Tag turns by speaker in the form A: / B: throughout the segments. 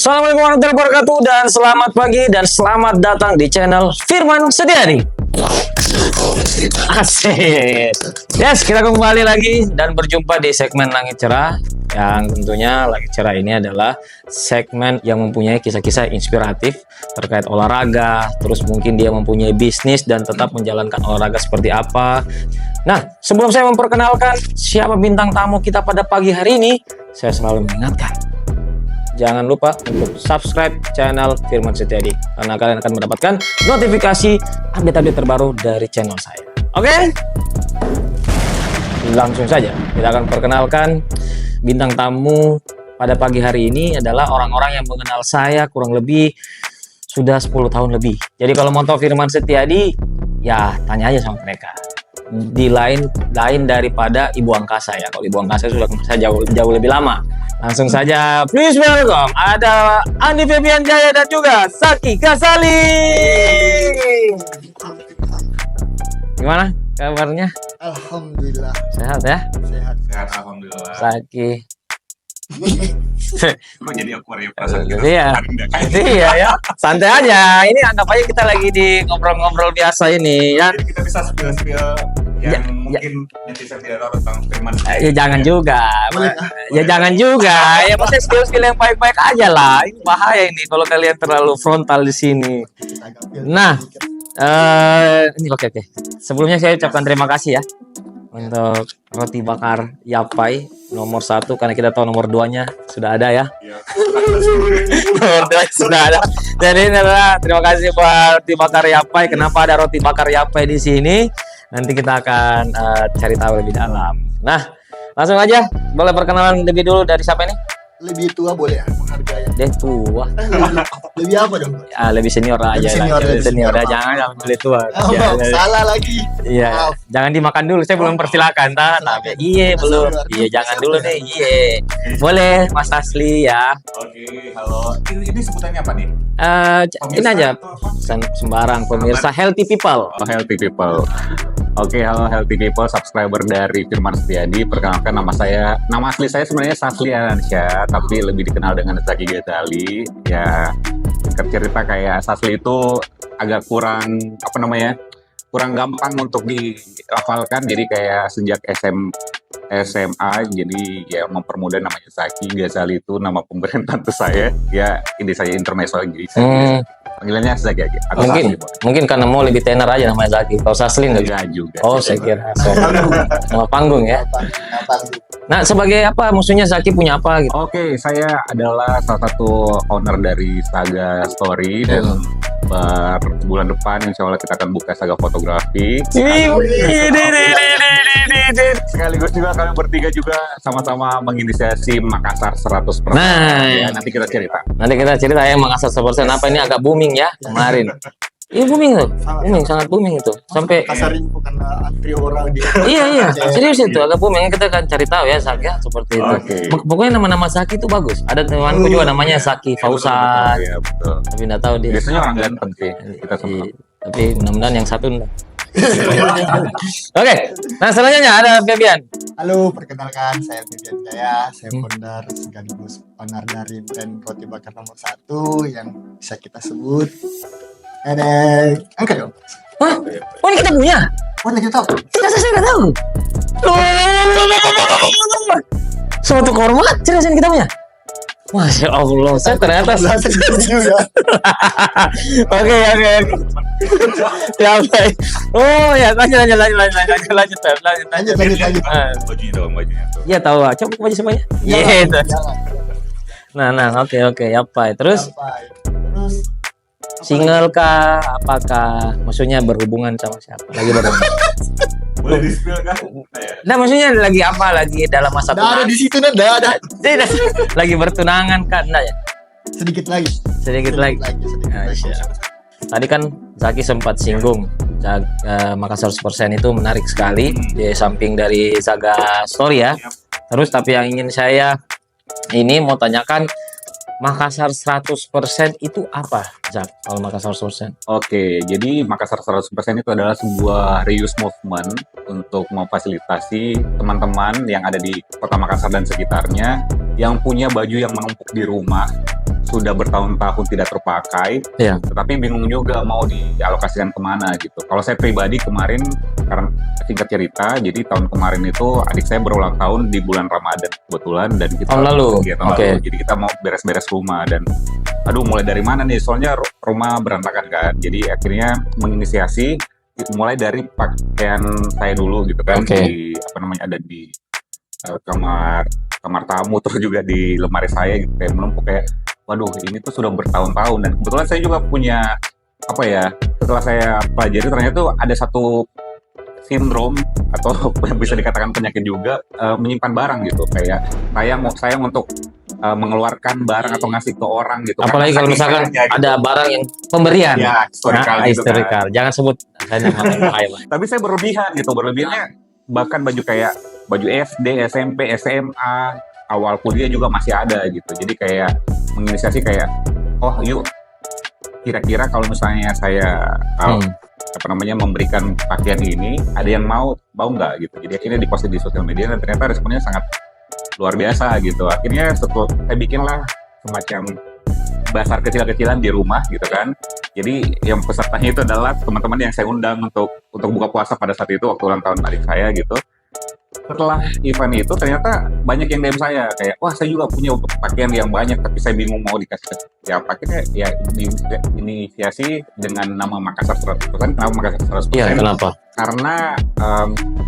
A: Assalamualaikum warahmatullahi wabarakatuh dan selamat pagi dan selamat datang di channel Firman Setiadi. Asik. Yes, kita kembali lagi dan berjumpa di segmen Langit Cerah. Yang tentunya Langit Cerah ini adalah segmen yang mempunyai kisah-kisah inspiratif terkait olahraga. Terus mungkin dia mempunyai bisnis dan tetap menjalankan olahraga seperti apa. Nah, sebelum saya memperkenalkan siapa bintang tamu kita pada pagi hari ini, saya selalu mengingatkan, jangan lupa untuk subscribe channel Firman Setiadi karena kalian akan mendapatkan notifikasi update-update terbaru dari channel saya. Oke? Langsung saja kita akan perkenalkan bintang tamu pada pagi hari ini adalah orang-orang yang mengenal saya kurang lebih sudah 10 tahun lebih. Jadi kalau mau tahu Firman Setiadi, ya tanya aja sama mereka. Di lain daripada Ibu Angkasa ya. Kalau Ibu Angkasa sudah kenal saya jauh lebih lama. Langsung saja, please welcome, ada Andi Febian Jaya dan juga Saki Kasali. Gimana kabarnya?
B: Alhamdulillah.
A: Sehat ya?
B: Sehat.
C: Sehat, alhamdulillah.
A: Saki.
C: Kok jadi awkward ya perasaan kita?
A: Iya. Iya ya. Santai aja. Ini anggap aja kita lagi di ngobrol-ngobrol biasa ini ya.
C: Jadi kita bisa spill-spill yang
A: Ya,
C: mungkin netizen tidak tahu tentang Firman.
A: Ya jangan juga. Ya jangan juga. Ya maksudnya skill-skill yang baik-baik aja lah. Ini bahaya ini kalau kalian terlalu frontal di sini. Nah, ini oke. Sebelumnya saya ucapkan terima kasih ya untuk roti bakar Yapai nomor 1 karena kita tahu nomor 2-nya sudah ada ya.
C: Iya.
A: Nomor 2 sudah ada. Jadi ini adalah terima kasih buat roti bakar Yapai. Kenapa ada roti bakar Yapai di sini? Nanti kita akan cari tahu lebih dalam. Nah, langsung aja. Boleh perkenalan lebih dulu dari siapa ini?
B: Lebih tua boleh ya menghargai.
A: Dia tua.
B: Lebih apa dong?
A: Ah, lebih senior aja.
B: Lebih senior,
A: Lah.
B: maaf.
A: Jangan lebih tua.
B: Oh,
A: Ya,
B: salah lagi.
A: Iya,
B: Maaf.
A: jangan dimakan dulu. Saya belum persilakan,
B: Silakan.
A: Iya, belum. Iya, jangan dulu nih. Iya. Boleh, Mas Asli ya.
C: Oke, halo. Ini sebutannya apa nih?
A: Ini aja
C: Atau apa?
A: sembarang pemirsa Healthy People.
D: Oh, Healthy People. Oke, halo Healthy People, subscriber dari Firman Setiadi. Perkenalkan nama asli saya sebenarnya Sasli Alansyah, tapi lebih dikenal dengan Zaki Ghazali. Ya, singkat cerita kayak Sasli itu agak kurang gampang untuk dilafalkan. Jadi kayak sejak SMA, jadi ya mempermudah namanya Zaki Ghazali itu nama pemberian tante saya. Ya, ini saya intermezzo jadi saya panggilannya Zaki aja. Atau Sasli, boleh.
A: Mungkin karena mau lebih tenar aja namanya Zaki. Kalau Sasli enggak
D: Enggak juga.
A: Oh, saya kira. Nama panggung ya.
B: Apa?
A: Nah, sebagai apa? Maksudnya Zaki punya apa gitu?
D: Oke, saya adalah salah satu owner dari Saga Story dan bulan depan insya Allah kita akan buka Saga Fotografi. Sekaligus juga kalian bertiga juga sama-sama menginisiasi Makassar 100%.
A: Nah,
D: Ya, nanti kita cerita.
A: nanti kita cerita ya Makassar 100% apa ini agak booming ya kemarin. Iya booming tuh, sangat booming itu. Sampai
B: Kasar ini bukan antri orang di.
A: iya serius itu agak booming. Kita akan cari tahu ya Zaki ya, seperti itu.
D: Oke.
A: Pokoknya nama-nama Zaki itu bagus. Ada temanku juga namanya Zaki Fauzan,
D: Ya, betul.
A: tapi nggak tahu dia.
D: Biasanya orang ganteng sih. Kita semua.
A: Iya, tapi mudah-mudahan yang satu enggak. Oke, nah selanjutnya ada Febian.
B: Halo, perkenalkan saya Febian Jaya. Saya founder sekaligus owner dari brand roti bakar nomor 1 yang bisa kita sebut. Angkat dong.
A: Hah? Oh ini kita punya?
B: Oh, kita tahu.
A: Saya nggak tahu. Suatu kehormatan cerita kita punya. Masya Allah, saya ternyata Oke. Ya baik. Oh ya, lanjut.
C: Bajunya dong, bajunya tuh.
A: Ya tahu lah, coba baju semuanya. Iya itu. Nah, oke, apa? Terus
B: Terus
A: single kah? Apakah maksudnya berhubungan sama siapa? Lagi berhubungan.
C: Boleh di-spill kan?
A: Nah, maksudnya lagi apa? Lagi dalam masa
B: Nggak ada di situ, nggak ada.
A: Lagi bertunangan kan? Nah, ya.
B: Sedikit lagi.
A: Sedikit lagi. Nah, siap. Tadi kan Zaki sempat singgung Makassar 100% itu menarik sekali di samping dari Saga Story ya. Terus tapi yang ingin saya ini mau tanyakan Makassar 100% itu apa, Zak? Kalau Makassar 100%?
D: Oke, jadi Makassar 100% itu adalah sebuah reuse movement untuk memfasilitasi teman-teman yang ada di Kota Makassar dan sekitarnya yang punya baju yang menumpuk di rumah sudah bertahun-tahun tidak terpakai,
A: Iya.
D: tetapi bingung juga mau dialokasikan kemana gitu. Kalau saya pribadi kemarin, karena singkat cerita, jadi tahun kemarin itu adik saya berulang tahun di bulan Ramadan kebetulan, dan kita
A: Tahun lalu?
D: Iya, tahun
A: Oke.
D: lalu. Jadi kita mau beres-beres rumah, dan aduh mulai dari mana nih? Soalnya rumah berantakan kan. Jadi akhirnya menginisiasi mulai dari pakaian saya dulu gitu kan,
A: Oke.
D: di apa namanya, ada di kamar tamu, terus juga di lemari saya gitu, kayak menumpuk kayak waduh ini tuh sudah bertahun-tahun. Dan kebetulan saya juga punya apa ya, setelah saya pelajari ternyata tuh ada satu sindrom atau bisa dikatakan penyakit juga, menyimpan barang gitu, kayak sayang untuk mengeluarkan barang atau ngasih ke orang gitu.
A: Apalagi
D: Karena
A: kalau
D: saking
A: misalkan
D: sayangnya gitu.
A: ada barang yang pemberian.
D: Ya, historical gitu kan.
A: Historical. Jangan sebut saya nama lain.
D: Tapi saya berlebihan gitu, berlebihannya bahkan baju kayak baju SD, SMP, SMA, awal kuliah juga masih ada gitu. Jadi kayak menginisiasi kayak, oh yuk kira-kira kalau misalnya saya apa namanya memberikan pakaian ini, ada yang mau nggak gitu. Jadi akhirnya diposting di sosial media dan ternyata responnya sangat luar biasa gitu. Akhirnya setelah saya bikinlah semacam bazar kecil-kecilan di rumah gitu kan. Jadi yang pesertanya itu adalah teman-teman yang saya undang untuk buka puasa pada saat itu waktu ulang tahun adik saya gitu. Setelah event itu ternyata banyak yang DM saya kayak, wah saya juga punya pakaian yang banyak tapi saya bingung mau dikasih ke siapa. Akhirnya ya inisiasi dengan nama Makassar 100%. Kenapa Makassar 100%?
A: Iya, kenapa?
D: Karena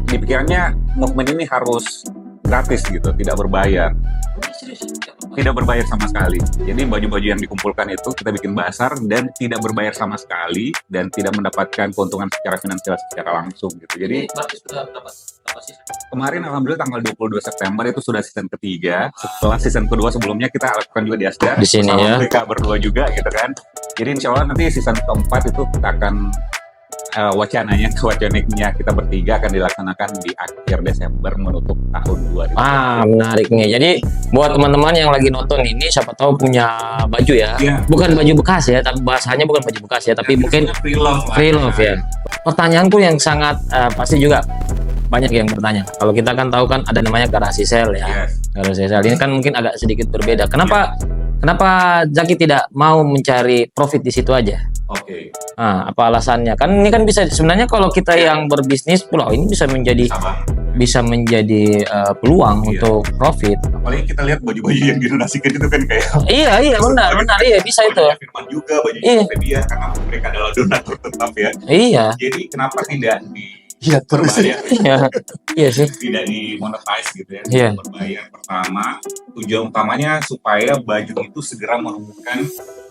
D: di pikirannya movement ini harus gratis gitu, tidak berbayar. Tidak berbayar sama sekali. Jadi baju-baju yang dikumpulkan itu kita bikin bazar dan tidak berbayar sama sekali dan tidak mendapatkan keuntungan secara finansial secara langsung gitu. Jadi kemarin alhamdulillah tanggal 22 September itu sudah season ketiga. Setelah season kedua sebelumnya kita lakukan juga di Asda.
A: Di sini
D: bersama
A: ya.
D: mereka berdua juga gitu kan. Jadi insya Allah nanti season keempat itu kita akan wacananya kita bertiga akan dilaksanakan di akhir Desember menutup tahun 2020.
A: Menarik nih. Jadi buat teman-teman yang lagi nonton ini, siapa tahu punya baju ya.
D: Iya.
A: Bukan baju bekas ya, tapi bahasanya bukan baju bekas ya, tapi mungkin free love ya. Pertanyaanku yang sangat pasti juga banyak yang bertanya. Kalau kita kan tahu kan ada namanya garasi sale ya.
D: Yes.
A: Garasi sale ini kan mungkin agak sedikit berbeda. Kenapa Zaki tidak mau mencari profit di situ aja?
D: Oke.
A: Nah, apa alasannya? Kan ini kan bisa sebenarnya kalau kita yang berbisnis pulau ini bisa menjadi peluang
D: Iya.
A: untuk profit.
C: Apalagi kita lihat baju-baju yang didonasikan itu kan kayak
A: Iya benar iya bisa itu.
C: bajunya Firman juga, bajunya
A: Iya.
C: Fedia karena mereka adalah donatur tetap ya.
A: Iya.
C: Jadi kenapa tidak
B: Iya terus.
C: berbayar,
A: Iya sih.
C: tidak dimonetize gitu ya,
A: Iya.
C: tidak berbayar. Pertama, tujuan utamanya supaya baju itu segera menemukan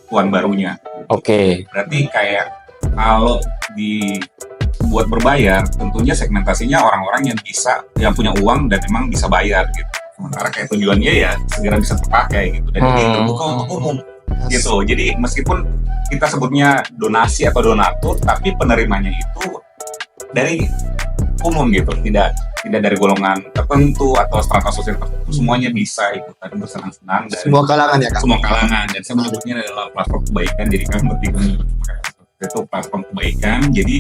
C: tuan barunya.
A: Oke.
C: Berarti kayak kalau dibuat berbayar, tentunya segmentasinya orang-orang yang punya uang dan memang bisa bayar gitu. Sementara kayak tujuannya ya segera bisa terpakai gitu dan ini terbuka untuk umum gitu. Jadi meskipun kita sebutnya donasi atau donatur, tapi penerimanya itu dari umum gitu, tidak dari golongan tertentu atau strata sosial tertentu, semuanya bisa ikutan bersenang-senang dan
B: Semua kalangan ya Kak.
C: semua kalangan. Dan saya menyebutnya adalah platform kebaikan. Jadi kami bertiga itu platform kebaikan. Jadi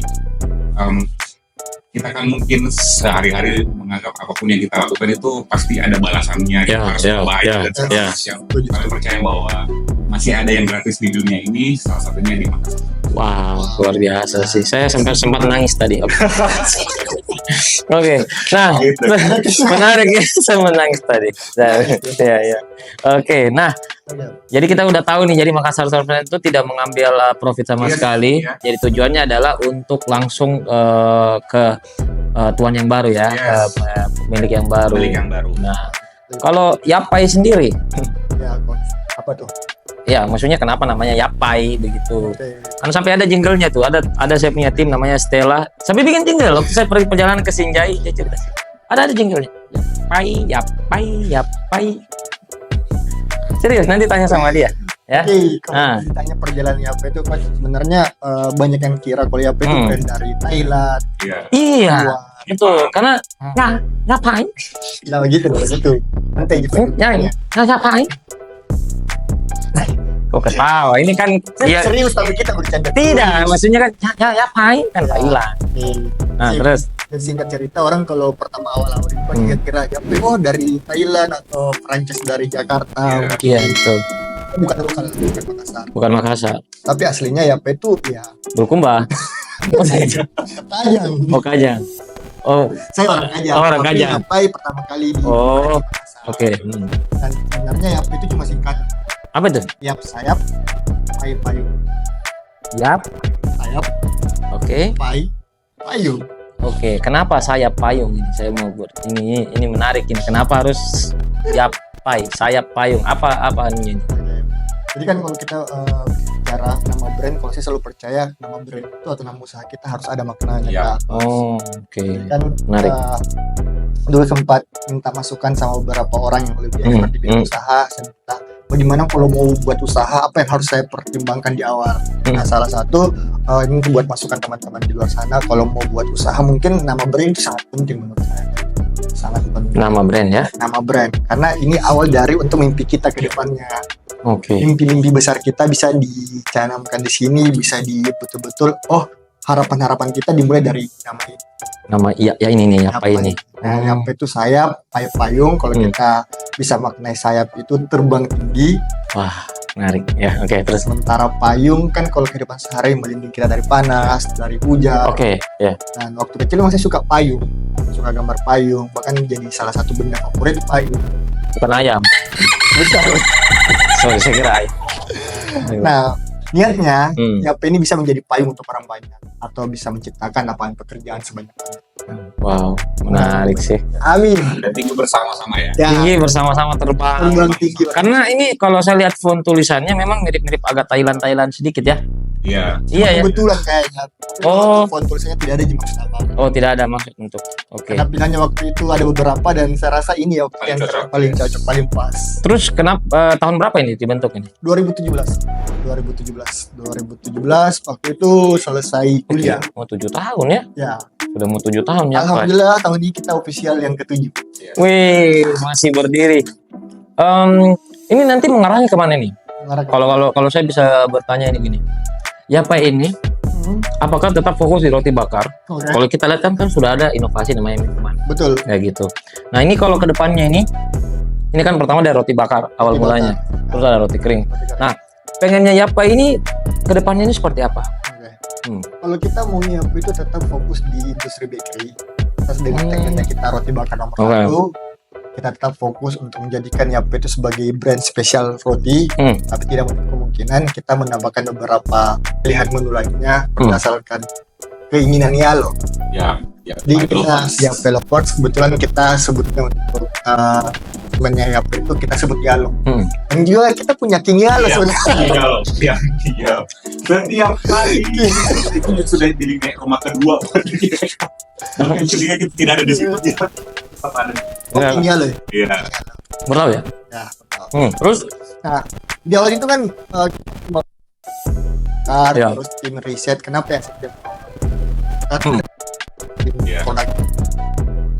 C: kita kan mungkin sehari-hari menganggap apapun yang kita lakukan itu pasti ada balasannya, kita harus berbayar dan seterusnya. Kami percaya bahwa masih ada yang gratis di dunia ini, salah satunya di Makassar.
A: Wow, luar biasa sih. Saya sempat nangis tadi. Oke. Nah, menarik ya. Saya menangis tadi. Ya. Oke. Nah, jadi kita udah tahu nih. Jadi Makassar Surfline itu tidak mengambil profit sama
C: Yes,
A: sekali.
C: ya.
A: Jadi tujuannya adalah untuk langsung ke tuan yang baru ya,
C: Yes.
A: ke pemilik yang baru.
C: Pemilik yang baru.
A: Nah, kalau Yapai sendiri,
B: Ya Coach. Apa tuh?
A: ya maksudnya kenapa namanya Yapai begitu?
B: Oke.
A: Kan sampai ada jinglenya tuh, ada saya punya tim namanya Stella, sampai bikin jingle waktu saya pergi perjalanan ke Sinjai, dia cerita ada jinglenya, Yapai. Serius, nanti tanya sama dia ya.
B: Oke, kalau
A: Ah.
B: ditanya perjalanan Yape itu Coach, sebenarnya banyak yang kira kalau Yape itu brand dari Thailand.
C: Iya.
A: Iya
B: Wah,
A: itu karena ngapain
B: nah begitu dari situ. Nanti gitu.
A: ngapain kok ketawa ini kan ya,
B: Serius tapi kita bercanda.
A: tidak maksudnya kan ngapain kan Thailand. Nah
B: Iya.
A: terus
B: Dan singkat cerita orang kalau pertama awal-awal itu kan kira-kira Yape dari Thailand atau franchise dari Jakarta.
A: iya itu
B: bukan lokal, bukan Makassar.
A: Bukan Makassar.
B: Tapi aslinya Yape itu ya
A: Bulukumba. Oh,
B: Kajang.
A: oh Kajang. Oh,
B: Saya orang Kajang.
A: Oh, orang
B: tapi
A: Kajang.
B: Yapai pertama kali di
A: Oh,
B: Makassar.
A: oke.
B: Dan sebenarnya Yape itu cuma singkatan.
A: Apa itu?
B: Yap sayap, pai payung.
A: Yap.
B: Sayap,
A: Oke.
B: pai, payung.
A: Oke. Kenapa sayap payung ini? Saya mau buat ini menarik ini. Kenapa harus yap sayap payung? Apa ininya?
B: Jadi kan kalau kita bicara nama brand, kalau saya selalu percaya nama brand itu atau nama usaha kita harus ada maknanya.
C: Ya.
B: Kak.
A: Oh, oke.
B: Dan
A: Menarik.
B: dulu sempat minta masukan sama beberapa orang yang lebih expert di bidang usaha. Saya minta bagaimana kalau mau buat usaha, apa yang harus saya pertimbangkan di awal. Nah, salah satu ini buat masukan teman-teman di luar sana, kalau mau buat usaha mungkin nama brand itu sangat penting menurut saya. Sangat penting.
A: Nama brand ya.
B: Nama brand, karena ini awal dari untuk mimpi kita ke depannya.
A: Oke.
B: Mimpi-mimpi besar kita bisa dicanamkan di sini, bisa di betul-betul harapan-harapan kita dimulai dari nama ini.
A: Nama ya ini nih apa ini?
B: Nah, Yape itu sayap, payung. Kalau kita bisa maknai sayap itu terbang tinggi,
A: Wah, menarik. Ya, oke, terus.
B: sementara payung kan kalau kehidupan sehari melindungi kita dari panas, dari hujan.
A: Oke, ya.
B: Dan waktu kecil memang saya suka payung, suka gambar payung, bahkan jadi salah satu benda favorit payung.
A: Bukan ayam.
B: Besar.
A: Sorry, saya kira ayam.
B: Nah, niatnya
A: Hmm.
B: Yape ini bisa menjadi payung untuk orang banyak atau bisa menciptakan lapangan pekerjaan sebanyak-banyaknya.
A: Wow, menarik sih.
B: Amin.
C: Dan tinggi bersama-sama ya.
B: Ya,
A: Tinggi bersama-sama terbang.
B: terbang tinggi.
A: Karena ini kalau saya lihat font tulisannya memang mirip-mirip agak Thailand sedikit ya.
C: Iya.
A: Iya ya.
B: Kebetulan kayaknya.
A: Oh.
B: Font tulisannya tidak ada di Makassar.
A: Oh, tidak ada maksud untuk. Oke.
B: Karena pilihannya waktu itu ada beberapa dan saya rasa ini ya
C: Paling
B: yang
C: cocok.
B: paling cocok, paling pas.
A: Terus kenapa tahun berapa ini dibentuk ini?
B: 2017 waktu itu selesai kuliah.
A: Mau 7 tahun ya?
B: Ya,
A: Sudah mau 7 tahun ya, Pak?
B: alhamdulillah tahun ini kita official yang ke-7.
A: Wih, masih berdiri. Ini nanti mengarahnya kemana nih?
B: Mengarah ke-
A: Kalau saya bisa bertanya ini gini. Ya Pak ini, apakah tetap fokus di roti bakar?
B: Oke.
A: Kalau kita lihat kan sudah ada inovasi namanya minuman
B: Betul.
A: kayak gitu. Nah ini kalau kedepannya ini kan pertama dari roti bakar awal
B: Roti
A: mulanya,
B: bakar.
A: terus ada roti kering. Nah, pengennya Yapa ini kedepannya ini seperti apa?
B: Oke.
A: Hmm.
B: Kalau kita mau Yape itu tetap fokus di industri bakery. Terus dengan tekniknya kita roti bakar nomor
A: Oke.
B: 1, kita tetap fokus untuk menjadikan Yape itu sebagai brand spesial roti. Tapi tidak menutup kemungkinan kita menambahkan beberapa pilihan menu lainnya berdasarkan keinginan Yalo.
C: Ya. Ya.
B: Jadi
C: Betul.
B: kita Yape Lovers kebetulan kita sebutnya untuk temannya Yape itu kita sebut Yalo. Dan juga kita punya King Yalo
C: Iya.
B: sebenarnya.
C: Iya loh. Iya. Iya. Setiap kali itu sudah jadi kayak rumah kedua. Bahkan ketika kita tidak ada di situ dia tetap ada.
B: Oh, King Yalo.
C: Iya.
A: Bertahu ya?
B: Ya, betul.
A: Terus
B: Di awal itu kan
A: Ya.
B: terus tim riset kenapa ya tim
C: Ya.
B: produk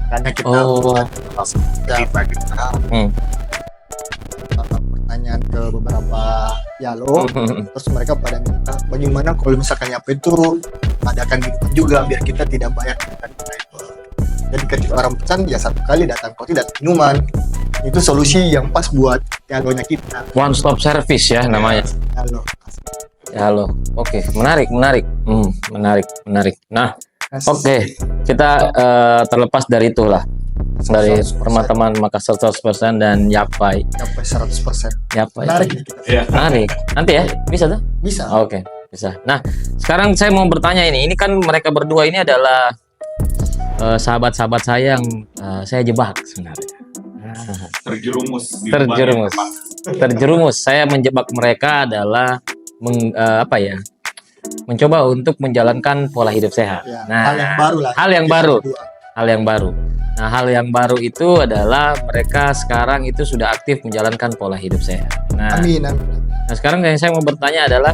B: karena kita
A: Oh.
B: ya, kita pertanyaan ke beberapa Yalo terus mereka pada minta bagaimana kalau misalkan Yape itu adakan minuman juga biar kita tidak bayar dengan driver. Jadi ketika orang pesan ya satu kali datang roti dan minuman itu solusi yang pas buat Yalonya kita.
A: One stop service ya namanya.
B: Yalo.
A: Ya halo. Oke, menarik. Menarik. Nah, oke, kita terlepas dari itulah. Dari
B: 100%.
A: teman-teman Makassar 100% dan Yapai.
B: Sampai 100%.
A: Yapai.
B: Menarik nih kita.
C: Iya.
A: Menarik. Nanti ya, bisa tuh?
B: Bisa.
A: Oke, bisa. Nah, sekarang saya mau bertanya ini. Ini kan mereka berdua ini adalah sahabat-sahabat saya yang saya jebak sebenarnya.
C: Terjerumus. di
A: Terjerumus.
C: berbagai tempat.
A: Terjerumus. Saya menjebak mereka adalah mencoba untuk menjalankan pola hidup sehat.
B: Ya,
A: Nah,
B: hal yang baru lah.
A: hal yang
B: Kita
A: baru.
B: berdua.
A: Hal yang baru. Nah, hal yang baru itu adalah mereka sekarang itu sudah aktif menjalankan pola hidup sehat. Nah,
B: Amin.
A: nah sekarang yang saya mau bertanya adalah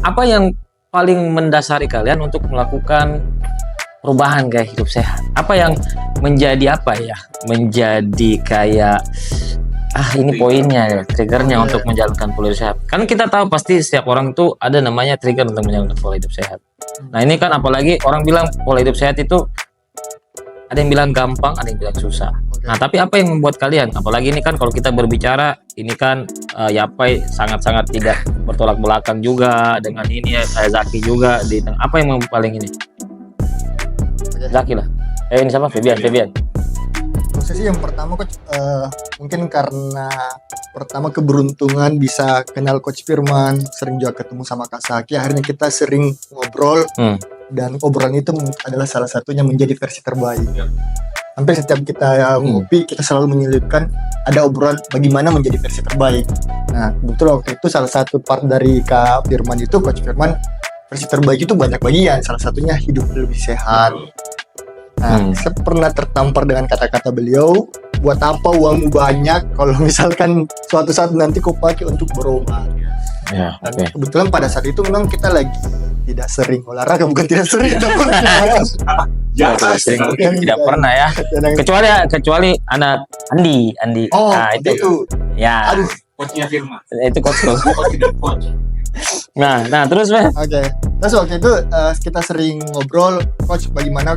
A: apa yang paling mendasari kalian untuk melakukan perubahan gaya hidup sehat? Apa yang menjadi apa ya? Menjadi kayak ini poinnya ya, triggernya untuk menjalankan pola hidup sehat. Kan kita tahu pasti setiap orang tuh ada namanya trigger untuk menjalankan pola hidup sehat. Nah ini kan apalagi orang bilang pola hidup sehat itu ada yang bilang gampang, ada yang bilang susah.
B: Oke.
A: Nah tapi apa yang membuat kalian, apalagi ini kan kalau kita berbicara ini kan Yapai sangat-sangat tidak bertolak belakang juga dengan ini Zaki juga di tengah. Apa yang paling ini?
B: Oke.
A: Zaki lah. Ini siapa? Febian.
B: Proses yang pertama coach, mungkin karena pertama keberuntungan bisa kenal coach Firman, sering juga ketemu sama Kak Saki, akhirnya kita sering ngobrol dan obrolan itu adalah salah satunya menjadi versi terbaik. Hampir setiap kita ngopi kita selalu menyelipkan ada obrolan bagaimana menjadi versi terbaik. Nah kebetulan waktu itu salah satu part dari Kak Firman itu, coach Firman, versi terbaik itu banyak bagian, salah satunya hidup lebih sehat. Nah, saya pernah tertampar dengan kata-kata beliau, buat apa uangmu banyak kalau misalkan suatu saat nanti kau pakai untuk berobat.
A: Ya,
B: Dan
A: oke.
B: kebetulan pada saat itu memang kita lagi tidak sering olahraga, bukan tidak sering, tapi
A: Tidak pernah ya. Kecuali anak Andi.
B: Oh,
A: Nah,
B: itu.
A: Ya,
B: Aduh,
C: Coachnya Firman.
A: itu coach.
C: Coach dan coach.
A: Nah, terus Beh.
B: oke. Terus waktu itu kita sering ngobrol, coach bagaimana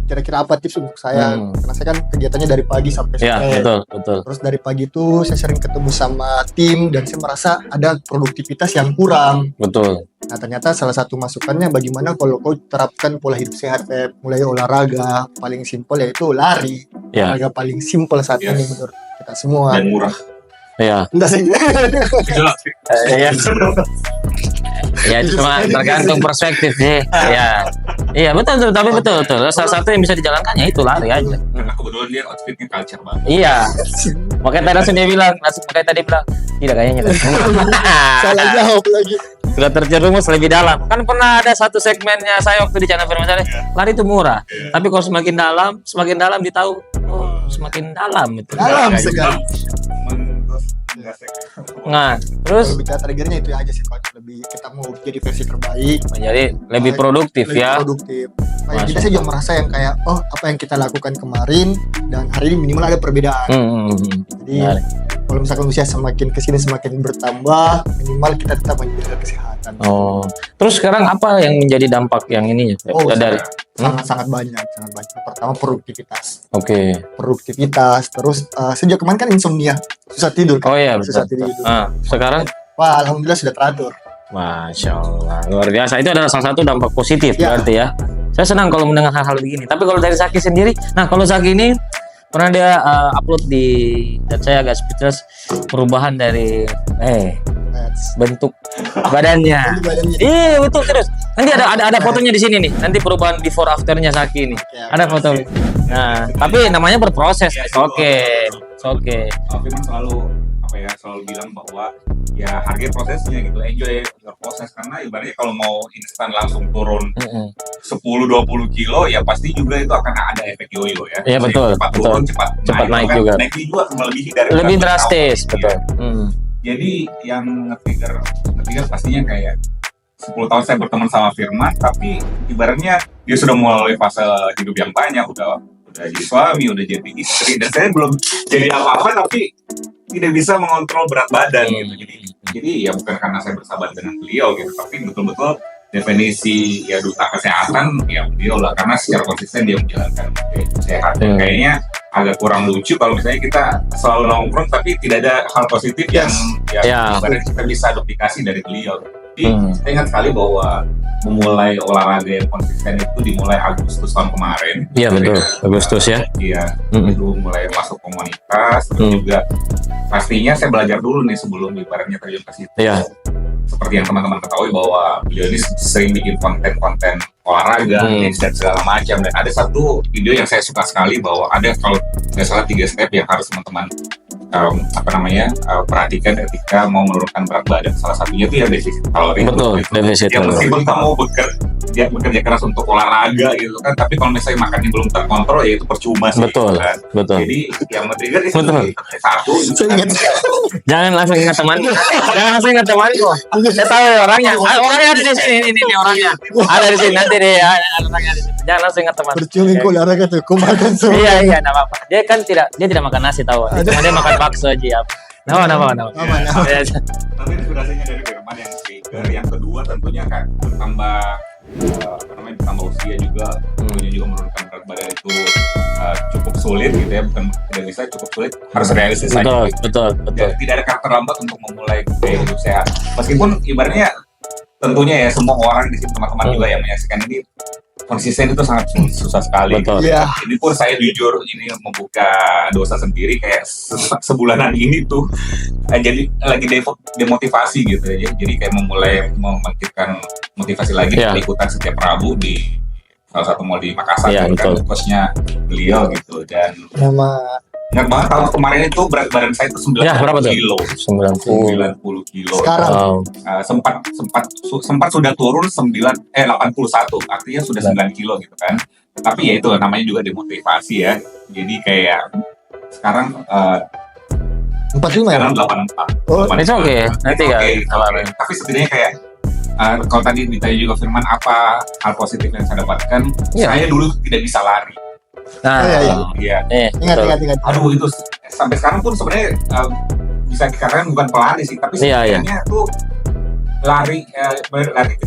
B: kira-kira apa tips untuk saya? Karena saya kan kegiatannya dari pagi sampai
A: Ya,
B: sore.
A: betul.
B: Terus dari pagi itu saya sering ketemu sama tim dan saya merasa ada produktivitas yang kurang.
A: Betul.
B: Nah ternyata salah satu masukannya bagaimana kalau kau terapkan pola hidup sehat, mulai olahraga paling simpel yaitu lari.
A: Ya.
B: Olahraga paling simpel saat
C: Yes.
B: ini menurut kita semua.
C: Dan murah.
A: Ya.
B: Enggak sih.
C: Jelas.
A: Ya, itu cuma tergantung perspektif sih. Ya. Iya, betul. Tapi betul. Salah satu yang bisa dijalankan ya itu lari aja.
C: Karena kebetulan dia outfitnya culture banget.
A: Iya. Makanya tadi dia bilang, tidak kayaknya.
B: Salah jawab lagi.
A: Sudah terjerumus lebih dalam. Kan pernah ada satu segmennya saya waktu di Channel Firman Saleh, lari itu murah. Tapi kalau semakin dalam ditahu, semakin dalam itu.
B: Dalam
C: Enggak,
B: sekali.
A: Nah, terus
B: Kalau bicara triggernya itu aja sih coach. Lebih kita mau jadi versi terbaik.
A: menjadi lebih produktif
B: lebih
A: ya.
B: produktif. Nah,
A: Masya
B: kita sih juga merasa yang kayak apa yang kita lakukan kemarin dan hari ini minimal ada perbedaan. Jadi
A: Menarik.
B: kalau misalkan usia semakin kesini semakin bertambah, minimal kita tetap menjaga kesehatan.
A: Oh, terus sekarang apa yang menjadi dampak yang ini ya?
B: Oh,
A: Dari
B: sangat banyak. Pertama produktivitas,
A: Oke.
B: terus sejak kemarin kan insomnia, susah tidur kan?
A: Oh iya,
B: susah
A: betul.
B: tidur.
A: Sekarang
B: Wah, alhamdulillah sudah teratur.
A: Masya Allah, luar biasa. Itu adalah salah satu dampak positif
B: Ya.
A: berarti ya. Saya senang kalau mendengar hal-hal begini. Tapi kalau dari Zaki sendiri, nah kalau Zaki ini pernah dia upload di, dan saya agak speechless, perubahan dari bentuk badannya.
B: Ini badannya.
A: Iya betul terus. Nanti ada fotonya di sini nih. Nanti perubahan before afternya Zaki ini. Ada foto. Nah, tapi namanya berproses. Oke.
C: Firman selalu bilang bahwa ya hargai prosesnya gitu, enjoy your proses, karena ibaratnya kalau mau instan langsung turun 10-20 kilo ya pasti juga itu akan ada efek yoyo ya.
A: Iya, betul,
C: Cepat
A: betul.
C: turun, cepat
A: Naik
C: kan.
A: juga.
C: Naiknya juga melebihi dari
A: Lebih
C: berat
A: drastis,
C: awal.
A: betul.
C: Iya. Jadi yang nge-trigger pastinya kayak 10 tahun saya berteman sama Firman, tapi ibaratnya dia sudah mulai fase hidup yang banyak, udah jadi suami, udah jadi istri, dan saya belum jadi apa-apa tapi tidak bisa mengontrol berat badan gitu. Jadi ya bukan karena saya bersahabat dengan beliau gitu, tapi betul-betul definisi ya duta kesehatan ya beliau lah, karena secara konsisten dia menjalankan sehat. Kayaknya agak kurang lucu kalau misalnya kita selalu nongkrong tapi tidak ada hal positif yang ibaratnya kita bisa duplikasi dari beliau. Jadi saya ingat sekali bahwa memulai olahraga yang konsisten itu dimulai Agustus tahun kemarin.
A: Iya betul, Agustus ya.
C: Iya, itu mulai masuk komunitas, terus juga pastinya saya belajar dulu nih sebelum ibaratnya terjun ke situ.
A: Iya.
C: Seperti yang teman-teman ketahui bahwa beliau ini sering bikin konten-konten olahraga, dan segala macam. Dan ada satu video yang saya suka sekali bahwa ada kalau nggak salah 3 step yang harus teman-teman perhatikan ketika mau menurunkan berat badan. Salah satunya itu ya defisit kalori.
A: Betul, defisit
C: ya,
A: kalori.
C: meskipun kamu bekerja keras untuk olahraga gitu kan, tapi kalau misalnya makannya belum terkontrol ya itu percuma sih.
A: Betul,
C: kan?
A: betul.
C: Jadi yang men-trigger itu
A: Betul.
C: satu.
A: Jangan langsung ingat teman. Jangan langsung ingat teman kok. Saya tahu ya orangnya. Orangnya ada di sini. Ini orangnya. Ada di sini nanti deh. Ada orangnya di sini. Jangan langsung ingat teman.
B: Percuma kok olahraga tuh, kau makan semua.
A: Iya, enggak apa-apa. Dia kan tidak makan nasi tahu. Cuma dia makan bakso aja ya. Nama.
C: Tapi inspirasinya dari Firman yang trigger. Yang kedua tentunya kan bertambah apa namanya, ditambah usia juga, tentunya juga menurunkan berat badan itu cukup sulit gitu ya, bukan tidak bisa, cukup sulit, harus realistis aja
A: Betul,
C: gitu.
A: betul, betul.
C: Tidak ada kata terlambat untuk memulai gaya hidup sehat. Meskipun ibaratnya tentunya ya semua orang di sini, teman-teman juga yang menyaksikan ini, konsisten itu sangat susah sekali.
A: Betul.
B: Iya.
C: Ini pun saya jujur ini membuka dosa sendiri, kayak sebulanan ini tuh jadi lagi demotivasi gitu ya. Jadi kayak memulai membangkitkan motivasi lagi,
A: Iya.
C: ikutan setiap Rabu di salah satu mall di Makassar,
A: Iya,
C: gitu kan,
A: betul.
C: coachnya beliau gitu. Dan
B: Nama
C: ingat banget tahun kemarin itu berat badan saya itu 90
A: Ya, berapa tuh?
C: kilo.
A: 90.
C: 90 kilo.
B: sekarang
A: Wow.
C: Sempat sudah turun 81, artinya sudah 9 kilo gitu kan. Tapi ya itu namanya juga demotivasi ya. Jadi kayak sekarang
B: 45 ya.
C: sekarang 84.
B: Oh,
A: It's okay, nanti kan.
C: Oke, oke. Tapi setidaknya kayak kalau tadi ditanya juga Firman apa hal positif yang saya dapatkan,
A: Iya.
C: saya dulu tidak bisa lari.
A: Nah,
B: Iya, iya.
C: Iya.
B: ingat
A: betul.
B: ingat.
C: Aduh itu sampai sekarang pun sebenarnya bisa dikatakan bukan pelari sih, tapi
A: Iya, iya.
C: sebenarnya tuh lari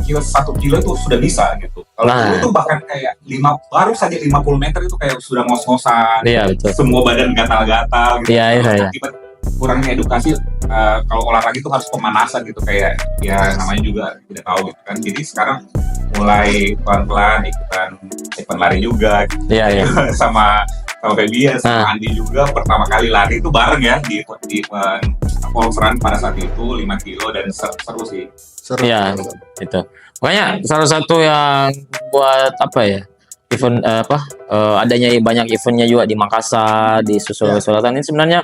C: kecil 1 kilo itu sudah bisa gitu. Kalau
A: Nah.
C: dulu tuh bahkan kayak baru saja 50 meter itu kayak sudah ngos-ngosan,
A: Iya, betul.
C: semua badan gatal-gatal gitu.
A: Iya, iya, iya.
C: Akibat kurangnya edukasi, kalau olahraga itu harus pemanasan gitu, kayak ya namanya juga tidak tahu gitu kan. Jadi sekarang mulai pelan-pelan ikutan event lari juga
A: Iya, iya.
C: sama Febian,
A: Ah.
C: sama Andi juga pertama kali lari itu bareng ya di Falls Run pada saat itu 5 kilo dan seru sih.
B: Seru.
A: Iya, itu. Makanya salah satu yang buat apa ya? Event adanya banyak eventnya juga di Makassar, di Sulawesi Selatan ini sebenarnya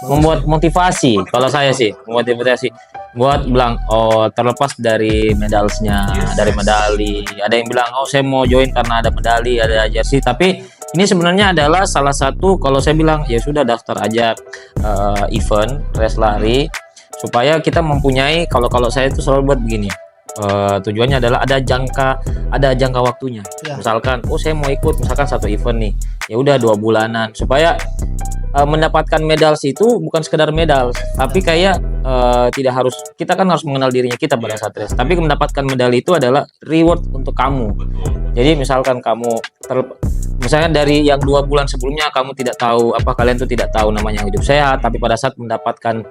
A: membuat motivasi. Kalau saya sih membuat motivasi buat bilang, oh, terlepas dari medalsnya, dari medali. Ada yang bilang, oh, saya mau join karena ada medali, ada jersey. Tapi ini sebenarnya adalah salah satu, kalau saya bilang ya sudah daftar aja event race lari supaya kita mempunyai, kalau saya itu selalu buat begini. Tujuannya adalah ada jangka waktunya.
B: Ya.
A: Misalkan, oh, saya mau ikut misalkan satu event nih, ya udah 2 bulanan supaya mendapatkan medal itu bukan sekedar medal, tapi kayak tidak harus, kita kan harus mengenal dirinya kita pada saat race. Tapi mendapatkan medali itu adalah reward untuk kamu. Jadi misalkan kamu misalnya dari yang 2 bulan sebelumnya kamu tidak tahu kalian tuh tidak tahu namanya hidup sehat, tapi pada saat mendapatkan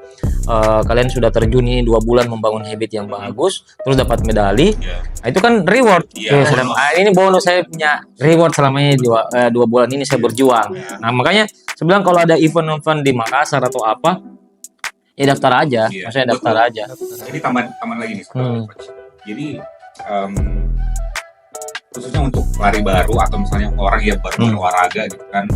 A: kalian sudah terjun ini 2 bulan membangun habit yang bagus, terus dapat medali, nah, itu kan reward.
C: Iya.
A: Ini bonus, saya punya reward selama ini 2 bulan ini saya berjuang. Nah, makanya sebenarnya kalau ada event-event di Makassar atau apa, ya daftar aja,
C: Iya,
A: maksudnya daftar
C: betul.
A: aja.
C: Jadi tambahan lagi nih Coach. Jadi khususnya untuk lari baru atau misalnya orang yang baru berolahraga gitu kan,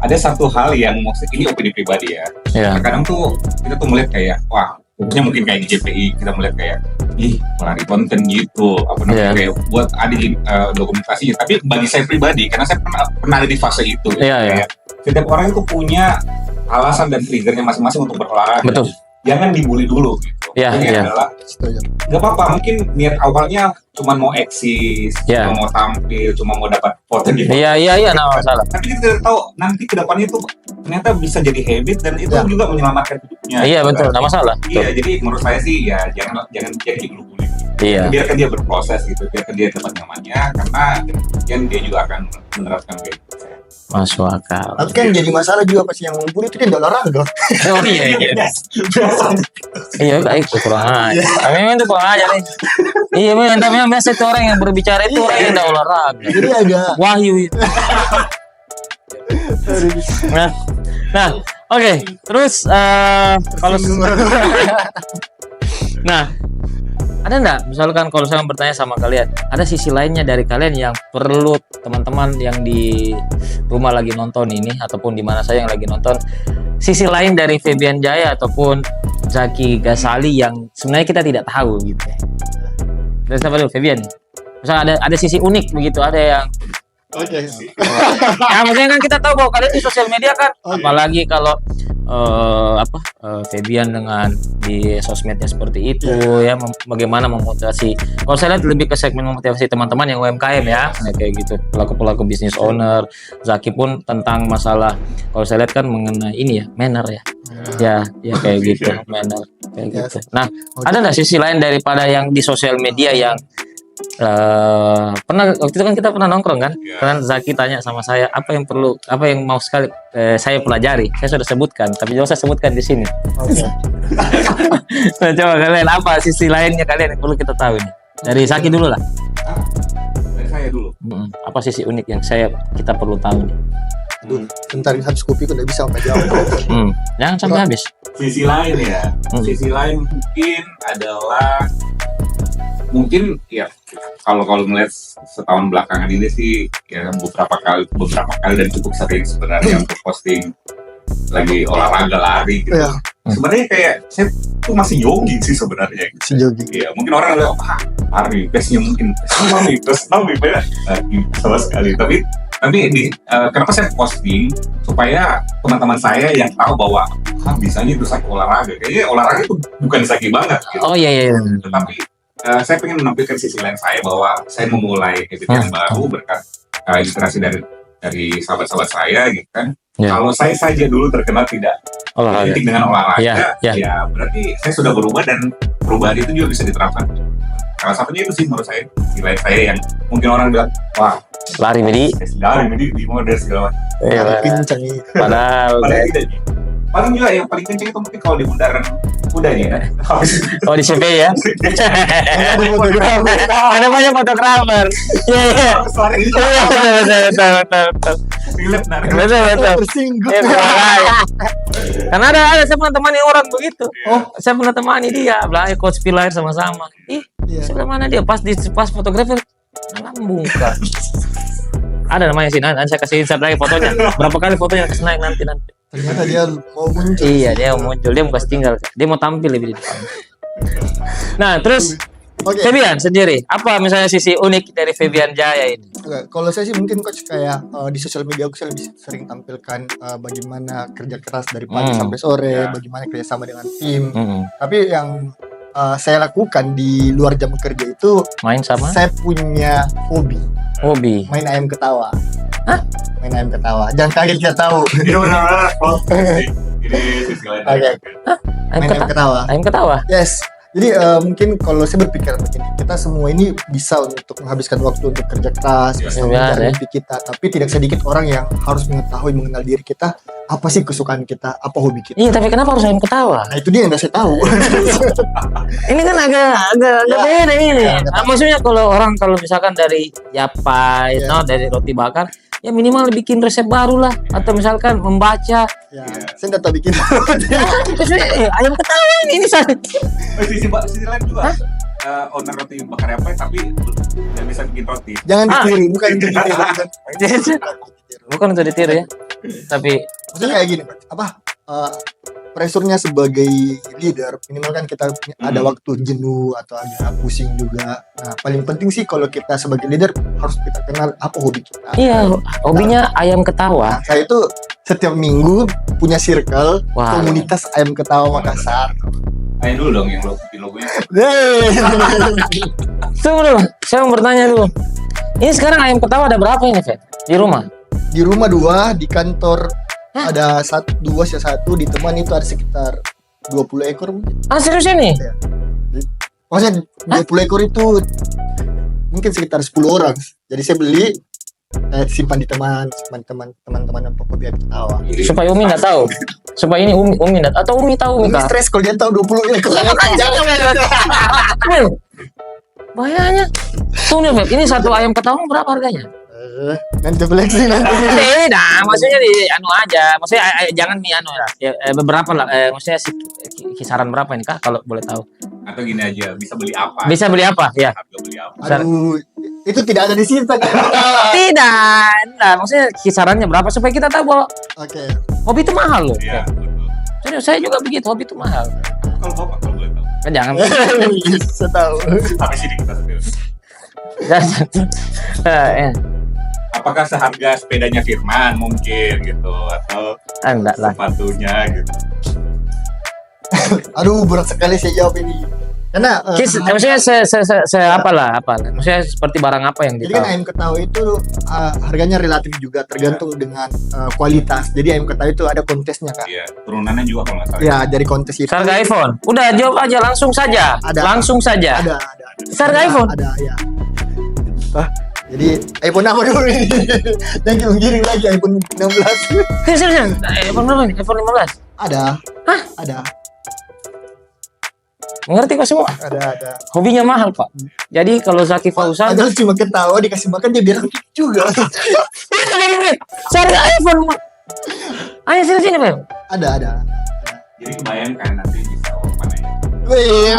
C: ada satu hal yang ini opini pribadi ya.
A: Ya.
C: Kadang tuh kita tuh melihat kayak, wah, khususnya mungkin kayak di JPI kita melihat kayak, ih, lari konten gitu, apa namanya,
A: Iya.
C: kayak buat ada dokumentasinya. Tapi bagi saya pribadi, karena saya pernah ada di fase itu,
A: Iya, iya.
C: kayak setiap orang itu punya alasan dan triggernya masing-masing untuk berolahraga.
A: Betul.
C: Jangan dibully dulu gitu.
A: Iya,
C: Ini
A: iya.
C: adalah
B: Setuju.
C: nggak apa-apa, mungkin niat awalnya cuma mau eksis,
A: Iya.
C: cuma mau tampil, cuma mau dapat foto di
A: Iya, nah masalah.
C: tapi kita tidak tahu nanti kedepannya itu ternyata bisa jadi habit dan itu
B: Ya.
C: juga menyelamatkan hidupnya.
A: Iya,
C: gitu
A: betul,
C: kan.
A: nggak masalah.
C: Iya, jadi menurut saya sih ya jangan jadi dulu.
A: Iya.
C: Biarkan dia berproses gitu, biarkan dia tempat nyamannya, karena kemudian dia juga akan menerapkan kayak gitu.
A: Masuk akal.
B: Tapi kan jadi masalah juga pas yang ngumpul itu dia olahraga.
A: Oh iya, iya.
B: Biasanya.
A: Iya, baik, itu kurang aja. Memang itu kurang aja nih. Iya, memang tapi memang biasa itu orang yang berbicara itu orang yang udah olahraga.
B: Jadi agak
A: Wahyu itu. Nah, oke. Terus kalau nah, ada nggak misalkan kalau saya bertanya sama kalian, ada sisi lainnya dari kalian yang perlu teman-teman yang di rumah lagi nonton ini ataupun di mana saya yang lagi nonton, sisi lain dari Febian Jaya ataupun Zaki Ghazali yang sebenarnya kita tidak tahu gitu ya. Dari siapa dulu, Febian? Misalnya ada sisi unik begitu, ada yang
B: Oke.
A: ya maksudnya kan kita tahu bahwa kalian di sosial media kan, apalagi kalau Febian dengan di sosmednya seperti itu ya, bagaimana memotivasi. Kalau saya lihat lebih ke segmen memotivasi teman-teman yang UMKM ya, kayak gitu, pelaku-pelaku bisnis owner. Zaki pun tentang masalah, kalau saya lihat kan mengenai ini ya, manner ya kayak gitu, manner kayak gitu. Nah, ada nggak sisi lain daripada yang di sosial media yang Pernah waktu itu kan kita pernah nongkrong kan,
C: Iya.
A: kan Zaki tanya sama saya apa yang mau sekali saya pelajari. Saya sudah sebutkan, tapi jangan saya sebutkan di sini.
B: Oke.
A: Nah, coba kalian apa sisi lainnya kalian yang perlu kita tahu nih. Dari Zaki dulu lah.
C: Dari saya dulu.
A: Apa sisi unik yang kita perlu tahu nih?
B: Aduh, bentar ini habis kopi udah bisa sampai jawab.
A: Jangan sampai habis.
C: Sisi lain ya, sisi lain mungkin ya kalau ngeliat setahun belakangan ini sih ya beberapa kali dan cukup sering sebenarnya untuk posting lagi olahraga lari gitu.
B: Iya.
C: Sebenarnya kayak saya tuh masih jogging sih sebenarnya.
B: Si Jogi.
C: Iya, mungkin orang lihat lari, pace-nya mungkin terus beda sama sekali. Tapi kenapa saya posting supaya teman-teman saya yang tahu bahwa bisanya itu Zaki olahraga. Kayaknya olahraga itu bukan Zaki banget gitu.
A: Oh iya.
C: Tetapi saya pengen menampilkan sisi lain saya bahwa saya memulai habit yang baru berkat inspirasi dari sahabat-sahabat saya gitu kan.
A: Ya.
C: Kalau saya saja dulu terkenal tidak
A: Olahraga.
C: identik dengan olahraga,
A: Ya.
C: ya berarti saya sudah berubah dan perubahan itu juga bisa diterapkan. Salah satunya itu sih menurut saya sisi lain saya yang mungkin orang bilang, wah
A: Lari Medi.
C: saya di model segala macam.
A: Iya.
B: Pincang ini.
A: Padahal
C: Tidak. Paling juga yang paling kenceng itu mungkin kalau di bundaran kudanya.
A: oh di CV ya. Ada banyak fotografer. Iya. Betul. Betul.
B: Tersinggung.
A: Iya, makanya. Karena ada saya pernah temani orang begitu. Saya pernah temani dia, belakang coach lahir sama-sama.
B: Iya.
A: Sebelah mana dia? Pas fotografer lambung kan. Ada namanya sih, nanti saya kasih insert lagi fotonya. Berapa kali fotonya kasih naik nanti.
B: Ternyata dia mau muncul.
A: Iya, dia mau muncul, dia mau kasih tinggal. Dia mau tampil lebih di depan. Nah, terus
B: Oke.
A: Febian sendiri, apa misalnya sisi unik dari Febian Jaya ini?
B: Oke, kalau saya sih mungkin coach kayak di sosial media aku saya lebih sering tampilkan bagaimana kerja keras dari pagi sampai sore, bagaimana kerjasama dengan tim. Tapi yang saya lakukan di luar jam kerja itu
A: Main sama
B: saya punya hobi
A: hobi.
B: main ayam ketawa.
A: Hah?
B: Main ayam ketawa. Jangan kaget kita tahu.
C: Ini benar-benar ini sisi lain.
B: Oke.
A: Ayam
B: Main ayam ketawa.
A: Ayam ketawa.
B: Yes. Jadi mungkin kalau saya berpikir begini, kita semua ini bisa untuk menghabiskan waktu untuk kerja keras, bisa mengejar mimpi kita, tapi tidak sedikit orang yang harus mengenal diri kita, apa sih kesukaan kita, apa hobi kita.
A: Iya, tapi kenapa harus ayam ketawa?
B: Nah itu dia yang nggak saya tahu.
A: Ini kan agak beda ini. Nah, maksudnya kalau misalkan dari Yapai, dari roti bakar, ya minimal bikin resep baru lah, atau misalkan membaca.
B: Ya, saya nggak tahu bikin.
A: Ayam ketawa ini saya.
C: Sisi lain juga. Owner roti bakar apa tapi nggak bisa bikin roti.
B: Jangan ditiru, bukan untuk ditiru.
A: Bukan untuk ditiru ya. Tapi
B: Maksudnya kayak gini, apa? Pressure-nya sebagai leader, minimal kan kita ada waktu jenuh atau agak pusing juga. Nah, paling penting sih kalau kita sebagai leader harus kita kenal apa hobi kita.
A: iya, hobinya ayam ketawa.
B: Nah, saya itu setiap minggu punya circle
A: Wah.
B: komunitas ayam ketawa Makassar.
C: Ayo dulu dong yang bikin logonya.
A: Tunggu dulu, saya mau bertanya dulu. Ini sekarang ayam ketawa ada berapa ini, Fet? Di rumah?
B: Di rumah 2, di kantor ada 1, 2, 1, di teman itu ada sekitar 20 ekor mungkin.
A: Ah, serius ini?
B: Maksudnya 20 ekor itu mungkin sekitar 10 orang. Jadi saya beli simpan di teman-teman yang hobi ayam ketawa.
A: Supaya Umi nggak tahu. Supaya ini Umi nggak, atau Umi tahu
B: Umi
A: nggak?
B: stres kalau dia tahu 20 ekor.
A: Bahayanya. Tunggu nih, Fet. Ini satu ayam ketawa berapa harganya?
B: Nanti flexing nanti.
A: Nah, maksudnya di aja. Maksudnya jangan nih lah. Ya, beberapa lah. Maksudnya kisaran berapa ini Kak kalau boleh tahu?
C: Atau gini aja, bisa beli apa?
A: Bisa beli apa? Ya.
C: Harga beli apa?
B: Aduh, itu tidak ada di sini.
A: Tidak. Nah, maksudnya kisarannya berapa supaya kita tahu bahwa
B: Oke.
A: hobi itu mahal loh.
C: Iya, betul.
A: Serius, saya juga begitu, hobi itu mahal.
C: Kalau boleh tahu.
A: Kan jangan.
B: Saya tahu.
C: Sampai sini kita sendiri.
A: Ya.
C: Apakah seharga sepedanya Firman mungkin gitu atau
A: Enggak lah.
C: sepatunya gitu?
B: Aduh, berat sekali saya jawab ini. Karena
A: Maksudnya apalah. Maksudnya seperti barang apa yang
B: jadi kan
A: kita.
B: ayam ketawa itu harganya relatif juga tergantung dengan kualitas. Jadi ayam ketawa itu ada kontesnya Kak.
C: Iya, turunannya juga kalau nggak salah.
B: Ya, dari kontes itu
A: Harga iPhone. Udah jawab aja langsung saja.
B: Ada.
A: Langsung saja.
B: ada.
A: Harga iPhone.
B: Ada ya. Jadi iPhone apa dulu ini? Yang menggiring lagi iPhone 16.
A: Serius, iPhone berapa nih? iPhone 15?
B: Ada.
A: Hah?
B: Ada.
A: Mengerti kok semua?
B: Ada.
A: Hobinya mahal, Pak. Jadi kalau Zaki Fauzan
B: Padahal cuma ketawa dikasih makan dia bilang gitu juga.
A: cari iPhone. Ayo sini Pak.
B: Ada.
C: Jadi kebayangkan nanti bisa open aja.
B: Wih,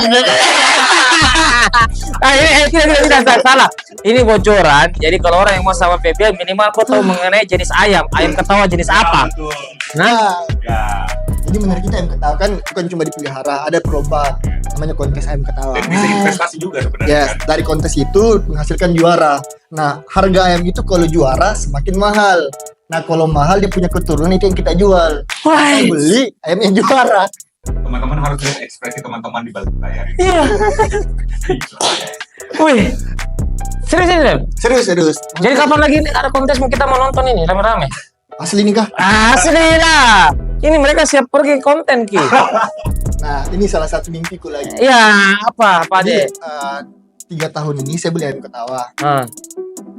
A: Tidak salah. Ini bocoran. Jadi kalau orang yang mau sama Febian minimal kau tahu mengenai jenis ayam. Ayam ketawa jenis apa?
C: Betul.
A: Nah,
C: Ya.
B: jadi menurut kita ayam ketawa kan bukan cuma dipelihara, ada perlombaan namanya kontes ayam ketawa.
C: Dan bisa investasi juga sebenarnya.
B: Yes,
C: Kan?
B: dari kontes itu menghasilkan juara. Nah, harga ayam itu kalau juara semakin mahal. Nah, kalau mahal dia punya keturunan itu yang kita jual.
A: wah,
B: Kita beli ayam yang juara.
C: Teman-teman harus lihat ekspresi teman-teman di balik layar ini.
A: iya. Wih, serius.
B: Serius.
A: Jadi kapan lagi ada kontes mau kita mau nonton ini rame-rame?
B: Asli nih kah?
A: Asli lah. Ini mereka siap pergi konten Ki.
B: Nah, ini salah satu mimpiku lagi.
A: Ya, apa
B: Jadi,
A: deh?
B: 3 tahun ini saya beli ayam ketawa.
A: Ah,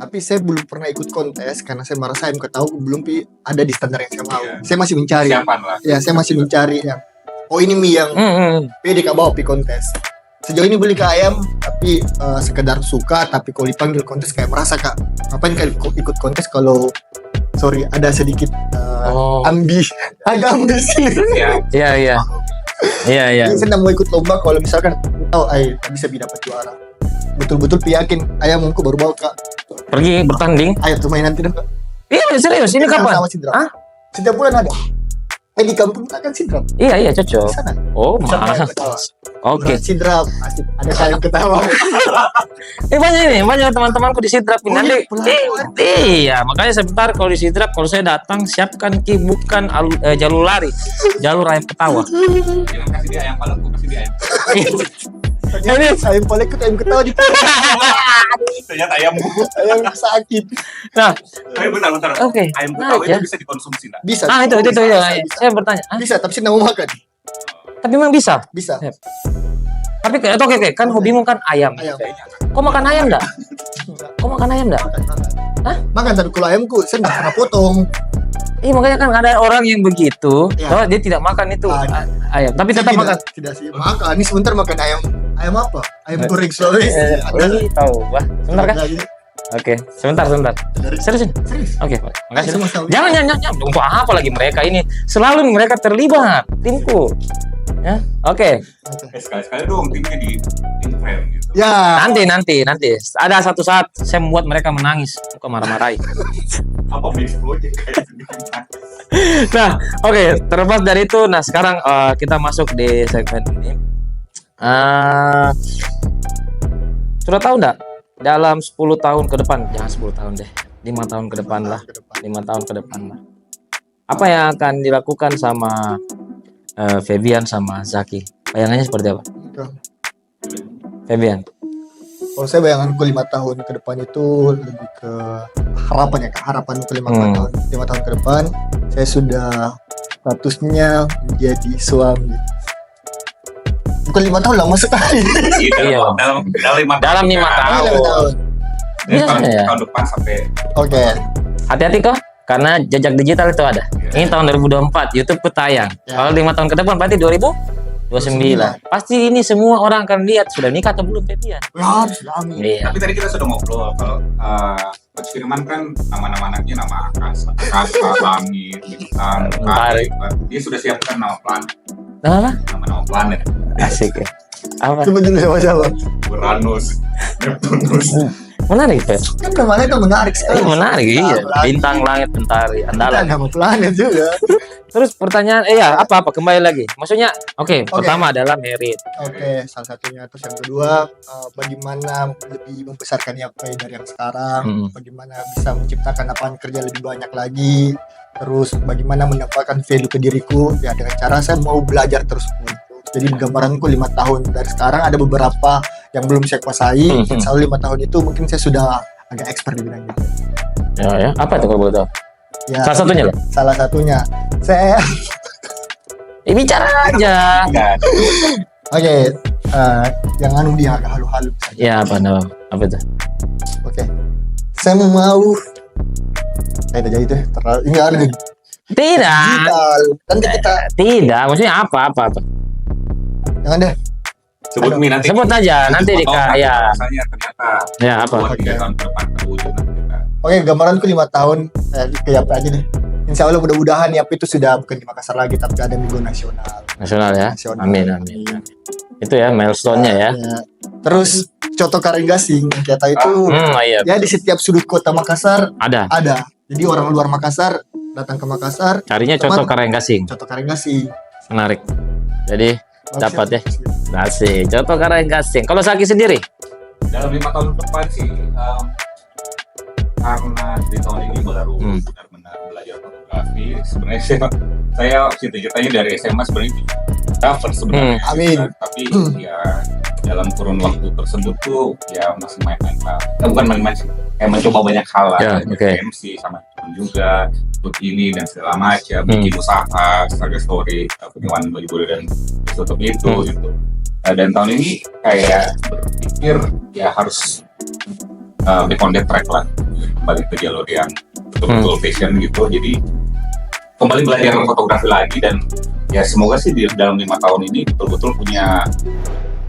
B: Tapi saya belum pernah ikut kontes karena saya merasa ayam ketawa belum ada di standar yang saya mau.
C: Iya.
B: Saya masih mencari.
C: Siapan lah.
B: Ya, saya masih mencari yang ini mie yang pede kak bawa pi kontes. Sejauh ini beli ke ayam tapi sekedar suka, tapi kalau dipanggil kontes kayak merasa kak ngapain kali ikut kontes kalau ada sedikit
A: Oh.
B: agak ambisi.
C: Ya.
A: iya.
B: Jadi saya nggak mau ikut lomba kalau misalkan bisa dapat juara. Betul-betul yakin ayamku baru bawa kak.
A: Pergi bertanding.
B: Ayo tuh main nanti dong kak.
A: Iya, serius. Ini kapan?
B: Sama Sidrap.
A: Hah?
B: Setiap bulan ada. Di kampung kita kan Sidrap.
A: Iya, cocok.
B: Di sana.
A: Oh,
B: Sama
A: mahal.
B: ayam ketawa.
A: Oke.
B: Sidrap. Asik. Ada ayam ketawa.
A: Banyak teman-temanku di Sidrap ini.
B: Oh,
A: Nanti,
B: pelan-pelan.
A: iya, makanya sebentar kalau di Sidrap, kalau saya datang, siapkan Ki bukan jalur lari, jalur ayam ketawa.
C: Jangan kasih dia ayam palem, kasih dia ayam.
B: Ternyata ayam palekut ayam ketawa di
C: Ternyata ayammu.
B: ayam sakit.
A: Nah,
C: Tapi bentar.
A: Oke,
C: Ayam
A: menarik
C: ketawa
A: ya.
C: itu bisa dikonsumsi nggak?
B: Bisa.
A: itu.
B: Bisa.
A: Saya bertanya.
B: Bisa, tapi saya nggak mau makan.
A: Tapi memang bisa.
B: Bisa.
A: Tapi oke, kan hobimu kan ayam.
B: Ayam.
A: Kau makan ayam enggak? Kau makan ayam enggak? Hah?
B: Makan tapi kalau ayamku saya nggak pernah potong.
A: Iya, makanya kan ada orang yang begitu,
B: Ya.
A: bahwa dia tidak makan itu ayam, tapi tetap makan.
B: Tidak sih makan. Ini sebentar makan ayam. Ayam apa? Ayam goreng Sulawesi.
A: Tahu, wah. Sebentar kan?
B: Ada lagi.
A: Oke, sebentar. Serius ini?
B: Serius.
A: Oke, makasih.
B: Sama-sama.
A: Jangan. Untuk apa lagi mereka ini? Selalu mereka terlibat, timku. Ya, oke.
C: Sekali-sekali dong timnya di frame gitu.
B: Ya.
A: Nanti. Ada satu saat saya membuat mereka menangis, bukan marah-marahi.
C: Apa mix project kayak gitu.
A: Nah, oke, terlepas dari itu, nah sekarang kita masuk di segmen ini. Sudah tahu enggak? Dalam 10 tahun ke depan, jangan 10 tahun deh, 5 tahun ke depan lah. 5 tahun ke depan lah. Apa yang akan dilakukan sama Febian sama Zaki? Bayangannya seperti apa? Febian?
B: Kalau saya bayanganku 5 tahun ke depan itu lebih ke harapan ya kak. Harapan ke 5 tahun ke depan saya sudah statusnya menjadi suami. Bukan 5 tahun lama sekali.
A: Iya.
C: Dalam 5
A: Dalam 5 tahun.
B: 5 tahun.
C: Dan
A: Biasanya ya.
C: tahun depan sampai
B: Oke.
A: Hati-hati kok, karena jejak digital itu ada. Ini tahun 2024, YouTube tayang.
B: Ya.
A: Kalau 5 tahun ke depan berarti 2029. Pasti ini semua orang akan lihat sudah nikah atau belum Febian.
B: Harus amin.
A: Iya.
C: Tapi tadi kita sudah ngobrol kalau Coach Firman kan nama-nama anaknya nama angkasa, langit, bintang,
A: Mentari.
C: dia sudah siapkan nama planet,
A: Nah,
C: nama-nama planet,
A: asik ya. Apa?
B: Coba dulu sama-sama.
C: Uranus, Neptunus.
A: Menarik ya?
B: Kan namanya itu menarik sekali.
A: Menarik, iya.
B: Planet.
A: Bintang, langit, mentari,
B: Ada
A: andalan.
B: nama planet juga.
A: Terus pertanyaan, apa kembali lagi? Maksudnya, oke, pertama adalah merit.
B: Oke, salah satunya. Terus yang kedua, bagaimana lebih membesarkan YP dari yang sekarang, bagaimana bisa menciptakan lapangan kerja lebih banyak lagi, terus bagaimana mendapatkan value ke diriku, ya dengan cara saya mau belajar terus. Jadi gambaranku 5 tahun dari sekarang ada beberapa yang belum saya kuasai, insya Allah 5 tahun itu mungkin saya sudah agak expert di bidang itu.
A: Ya. Apa itu kalau boleh tahu?
B: Ya,
A: Salah satunya loh.
B: Salah satunya, saya
A: Bicara aja.
C: Enggak,
B: oke, yang anu dia agak halu-halu.
A: Ya, apa itu?
B: Oke, Saya mau. Itu aja itu terlalu enggak ada nih.
A: Tidak.
B: Digital. Nanti kita
A: Tidak, maksudnya apa?
B: jangan deh.
C: Sebut Mi nanti.
A: Sebut aja, nanti
C: Di
A: ya.
C: Rasanya ternyata
A: Ya, apa?
C: buat 3 tahun ke depan terwujud nanti kita.
B: Oke, gambaranku 5 tahun ke YAP aja deh. Insya Allah mudah-mudahan YAP itu sudah bukan di Makassar lagi tapi ada minggu nasional.
A: Nasional ya.
B: Nasional.
A: Amin. Itu ya milestone-nya ya.
B: Terus Coto Karenggasing kita itu
A: Iya.
B: ya di setiap sudut kota Makassar
A: Ada.
B: ada. Jadi orang luar Makassar datang ke Makassar
A: Carinya contoh Karenggasing.
B: Coto Karenggasing.
A: Menarik. Jadi
B: Bagus
A: dapat ya.
B: bagus
A: Asik. Contoh Karenggasing. Kalau Saki sendiri?
C: Dalam 5 tahun ke depan sih karena di tahun ini baru benar-benar belajar fotografi. Sebenarnya saya cita-citanya dari SMA sebenarnya cover sebenarnya.
B: Amin.
C: Tapi ya dalam kurun waktu tersebut tuh ya masih main-main lah. Bukan main-main sih. Kayak mencoba banyak hal lah.
A: Ya, oke.
C: MC sama temen juga, ikut ini dan segala macam, bikin usaha, Starga Story, penyewaan baju dan tutup itu gitu. Dan tahun ini kayak berpikir ya harus back on the track lah, kembali ke jalur yang betul-betul passion gitu. Jadi kembali belajar fotografi lagi dan ya semoga sih di dalam 5 tahun ini betul-betul punya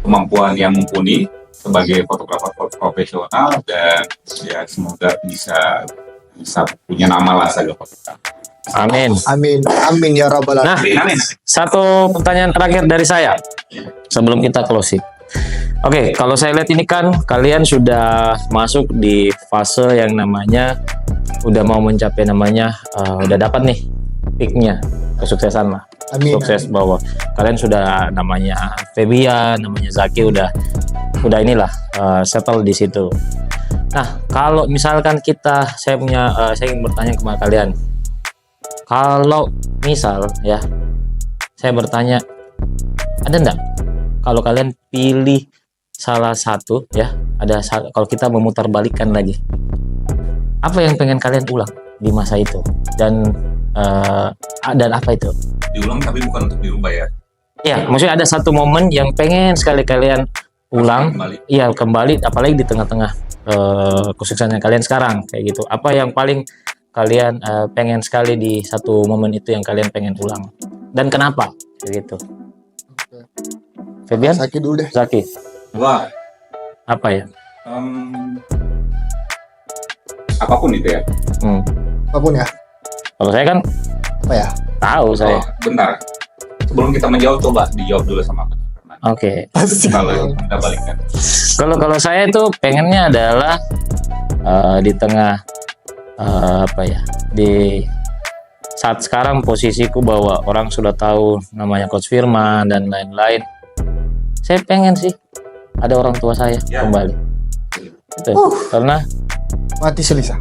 C: kemampuan yang mumpuni sebagai fotografer profesional dan ya semoga bisa punya nama lah Saga Fotografi.
A: Amin.
B: Amin ya rabbal
A: Nah,
B: alamin.
A: satu pertanyaan terakhir dari saya sebelum kita closing. Oke, kalau saya lihat ini kan kalian sudah masuk di fase yang namanya udah mau mencapai namanya udah dapat nih peaknya kesuksesan lah.
B: Amin.
A: Sukses bahwa kalian sudah namanya Febian, namanya Zaki udah inilah settle di situ. Nah, kalau misalkan saya ingin bertanya kepada kalian. Kalau misal ya, saya bertanya, ada enggak kalau kalian pilih salah satu ya, kalau kita memutarbalikkan lagi, apa yang pengen kalian ulang di masa itu dan apa itu?
C: Diulang tapi bukan untuk dirubah ya.
A: Ya, maksudnya ada satu momen yang pengen sekali kalian ulang, iya kembali, apalagi di tengah-tengah kesuksesan kalian sekarang kayak gitu. Apa yang paling kalian pengen sekali di satu momen itu yang kalian pengen ulang dan kenapa kayak gitu? Febian?
B: Zaki dulu deh.
A: Zaki,
C: Wah,
A: apa ya?
C: apapun itu ya.
B: Apapun ya.
A: Kalau saya kan
B: Apa ya?
A: tahu saya.
C: Oh, bentar. Sebelum kita menjawab coba dijawab dulu sama aku.
A: Oke.
C: Kalau kita balikkan.
A: Kalau saya itu pengennya adalah di tengah apa ya, di saat sekarang posisiku bahwa orang sudah tahu namanya Coach Firman dan lain-lain, saya pengen sih ada orang tua saya kembali. Itu karena
B: Mati Selisa.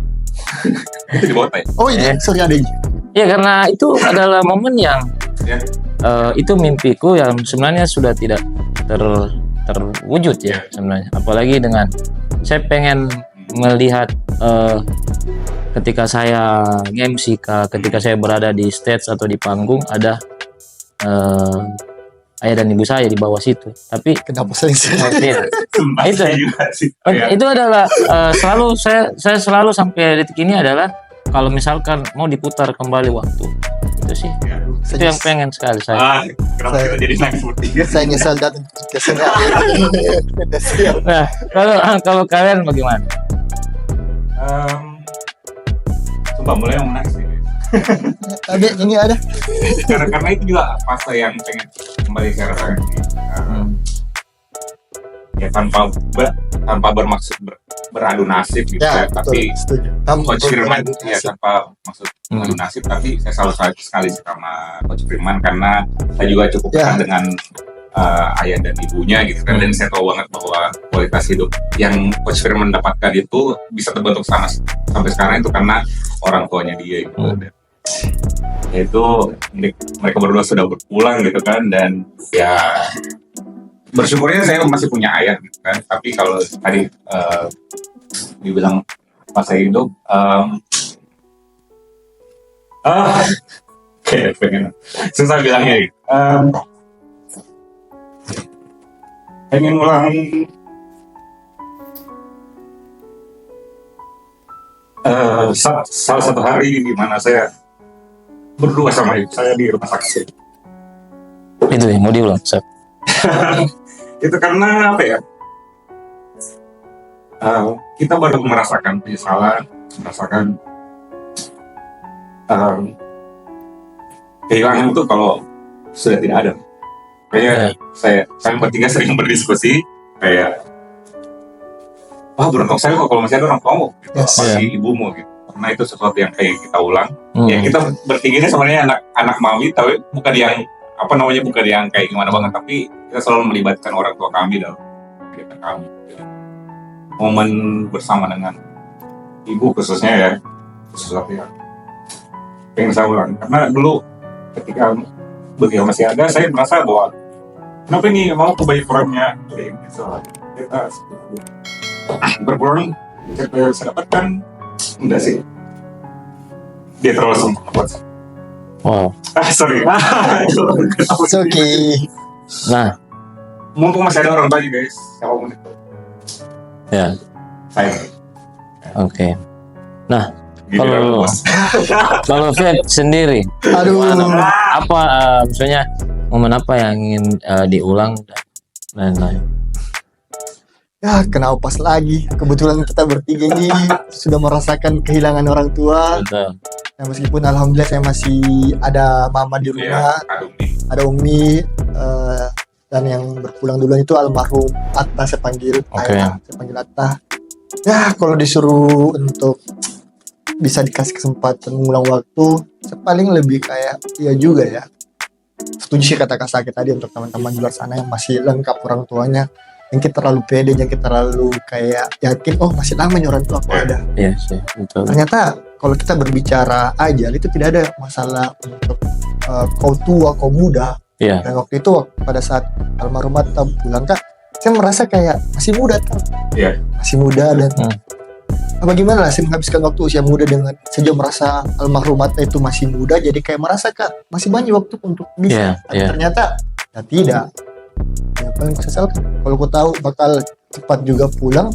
C: Itu di bawah ya?
B: Oh iya, sorry ada ini.
A: ya karena itu adalah momen yang
C: Ya.
A: itu mimpiku yang sebenarnya sudah tidak terwujud ya sebenarnya, apalagi dengan saya pengen melihat ketika saya nge-MC, ketika saya berada di stage atau di panggung ada ayah dan ibu saya di bawah situ, tapi
B: Kenapa Selisa?
C: Sumpah
A: Itu ya.
C: juga sih. Ya.
A: itu adalah selalu saya selalu sampai detik ini adalah kalau misalkan mau diputar kembali waktu itu sih, itu yang pengen sekali saya.
C: Kenapa kita jadi nangis bertiga?
B: Saya nyesal datang ke sini.
A: Nah, kalau kalian bagaimana?
C: Sumpah mulai yang menangis nih.
B: Ada ini ada.
C: Karena itu juga fase yang pengen kembali ke rasakan ini. Ya tanpa bermaksud beradu nasib gitu
B: Ya,
C: ya, tapi
B: setuju.
C: Coach Firman ya tanpa maksud beradu nasib, tapi saya selalu sayang sekali sama Coach Firman karena saya juga cukup dekat dengan ayah dan ibunya gitu kan, dan saya tahu banget bahwa kualitas hidup yang Coach Firman dapatkan itu bisa terbentuk sampai sekarang itu karena orang tuanya dia gitu. Dan itu mereka berdua sudah berpulang gitu kan, dan ya bersyukurnya saya masih punya ayah gitu kan. Tapi kalau tadi dibilang masa hidup kayak pengen susah bilangnya gitu. Pengen ulang Salah satu hari di mana saya berdua sama ibu saya di rumah sakit.
A: Itu ya, mau diulang, Sep.
C: Itu karena apa ya? Kita baru merasakan penyesalan, merasakan kehilangan itu kalau sudah tidak ada. Kayaknya kami bertiga sering berdiskusi kayak, wah beruntung saya kok kalau masih ada orang tuamu, gitu, apalagi ibumu gitu. Karena itu sesuatu yang kayak kita ulang. Ya kita bertiga ini sebenarnya anak mami, tapi bukan yang bukan yang kayak gimana banget, tapi kita selalu melibatkan orang tua kami dalam kegiatan kami. Gitu. Momen bersama dengan ibu khususnya ya, sesuatu yang pengen saya ulang. Karena dulu ketika beliau masih ada, saya merasa bahwa kenapa ini mau kebaikannya gitu. Kita berkurang, kita bisa dapatkan enggak sih, dia terlalu sempurna.
A: Wow.
C: Sorry.
B: It's okay.
A: Nah,
C: Mumpung masih ada orang Bali guys, siapa pun itu.
A: ya,
C: Saya.
A: oke. Nah,
C: Gitu kan,
A: kalau
C: bos.
A: kalau Feb sendiri,
B: Aduh.
A: apa maksudnya momen apa yang ingin diulang dan lain-lain?
B: Ya, kenapa pas lagi? Kebetulan kita bertiga ini sudah merasakan kehilangan orang tua.
A: Betul.
B: Ya, meskipun alhamdulillah saya masih ada mama di rumah, ada Umi, dan yang berpulang duluan itu almarhum Atta, saya panggil ayah, saya panggil Atta. Ya, kalau disuruh untuk bisa dikasih kesempatan mengulang waktu, saya paling lebih kayak ya juga ya. Setuju sih kata Kak Sakit tadi untuk teman-teman di luar sana yang masih lengkap orang tuanya. Yang kita terlalu pede, yang kita terlalu kayak yakin, oh masih lama nih orang tua aku ada.
A: Iya sih, betul.
B: Ternyata kalau kita berbicara ajal itu tidak ada masalah untuk kau tua, kau muda.
A: Iya.
B: Dan waktu itu pada saat almarhum Atta pulang Kak, saya merasa kayak masih muda Kak.
C: Iya.
B: Masih muda dan bagaimana lah saya menghabiskan waktu usia muda dengan sejauh merasa almarhum Atta itu masih muda, jadi kayak merasa Kak masih banyak waktu untuk bisa. Tapi ternyata ya tidak. Ya paling sesalkan kalau aku tahu bakal cepat juga pulang,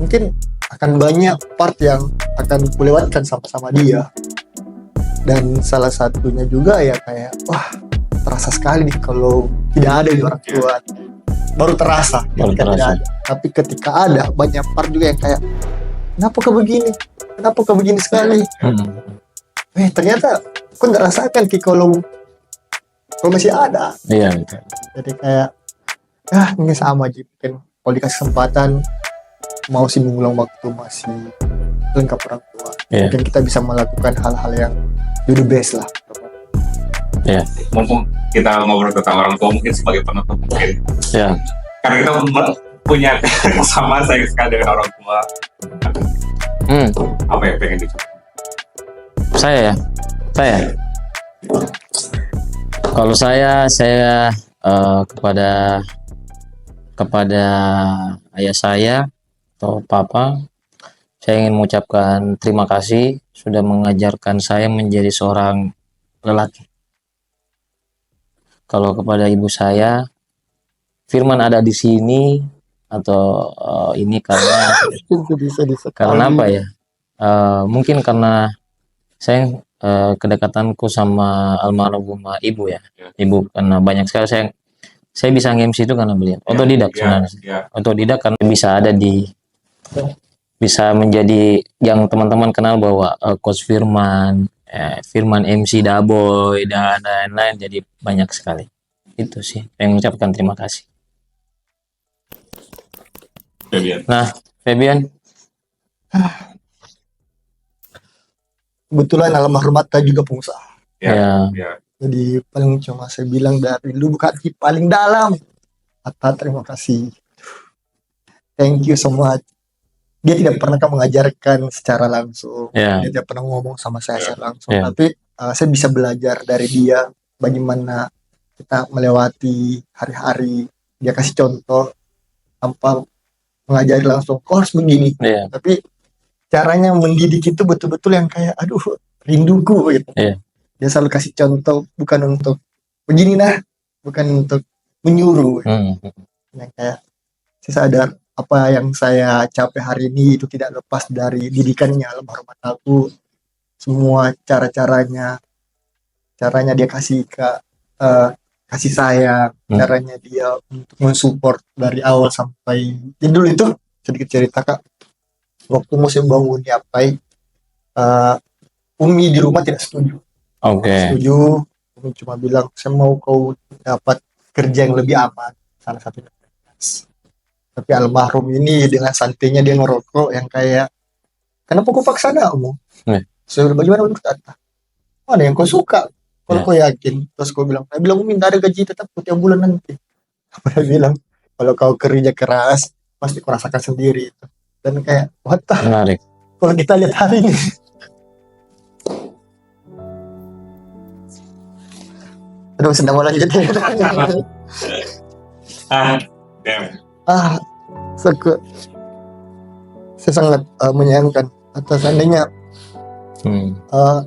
B: mungkin akan banyak part yang akan kulewatkan sama-sama dia. Dan salah satunya juga ya kayak wah terasa sekali nih kalau tidak ada di orang tua, baru terasa ketika tidak ada. Tapi ketika ada banyak part juga yang kayak kenapa kau begini sekali. Ternyata aku nggak rasakan Ki kalau masih ada.
A: Iya betul.
B: Jadi kayak ini sama aja, mungkin kalau dikasih kesempatan mau sih mengulang waktu masih lengkap orang tua. Mungkin kita bisa melakukan hal-hal yang do the best lah.
A: Iya.
C: Mumpung kita ngobrol tentang orang tua, mungkin sebagai penutup mungkin.
A: Iya.
C: Karena kita punya sama sayang sekali dengan orang tua. Apa yang pengen dicoba?
A: Saya kalau saya kepada ayah saya atau papa, saya ingin mengucapkan terima kasih sudah mengajarkan saya menjadi seorang lelaki. Kalau kepada ibu saya, Firman ada di sini atau ini karena karena apa ya? Mungkin karena saya kedekatanku sama almarhumah ibu ya, ibu, karena banyak sekali saya bisa nge-MC itu karena beliau otodidak sebenarnya. Otodidak karena bisa menjadi yang teman-teman kenal bahwa Coach Firman, Firman MC Daboy dan lain-lain, jadi banyak sekali. Itu sih yang mengucapkan terima kasih. Nah, Fabian.
B: Kebetulan almarhum Atta juga pengusaha.
A: Ya.
B: Jadi paling cuma saya bilang dari lubuk hati paling dalam, Atta terima kasih. Thank you so much. Dia tidak pernah mengajarkan secara langsung. Dia tidak pernah ngomong sama saya secara langsung. Tapi saya bisa belajar dari dia bagaimana kita melewati hari-hari. Dia kasih contoh tanpa mengajari langsung, kok harus begini. Tapi caranya mendidik itu betul-betul yang kayak aduh rinduku gitu. Dia selalu kasih contoh, bukan untuk begini bukan untuk menyuruh. Yang kayak saya sadar apa yang saya capai hari ini itu tidak lepas dari didikannya almarhum aku. Semua caranya dia kasih sayang, caranya dia untuk mensupport dari awal sampai. Jadi dulu itu sedikit cerita Kak, waktu musim bangun diapai, Umi di rumah tidak setuju. Setuju, Umi cuma bilang saya mau kau dapat kerja yang lebih aman, salah satunya. Tapi almarhum ini dengan santainya dia ngerokok yang kayak, kenapa kau paksa kamu? Saya bilang, bagaimana menurut Anda? Mana yang kau suka? Kalau kau yakin, terus kau bilang, saya bilang Umi ada gaji tetap tiap bulan nanti. Apa dia bilang, kalau kau kerja keras pasti kau rasakan sendiri. Dan kayak, what the?
A: Menarik.
B: Kalau kita lihat hari ini, aduh sedang mau lanjut ya. Saya sangat menyayangkan atas seandainya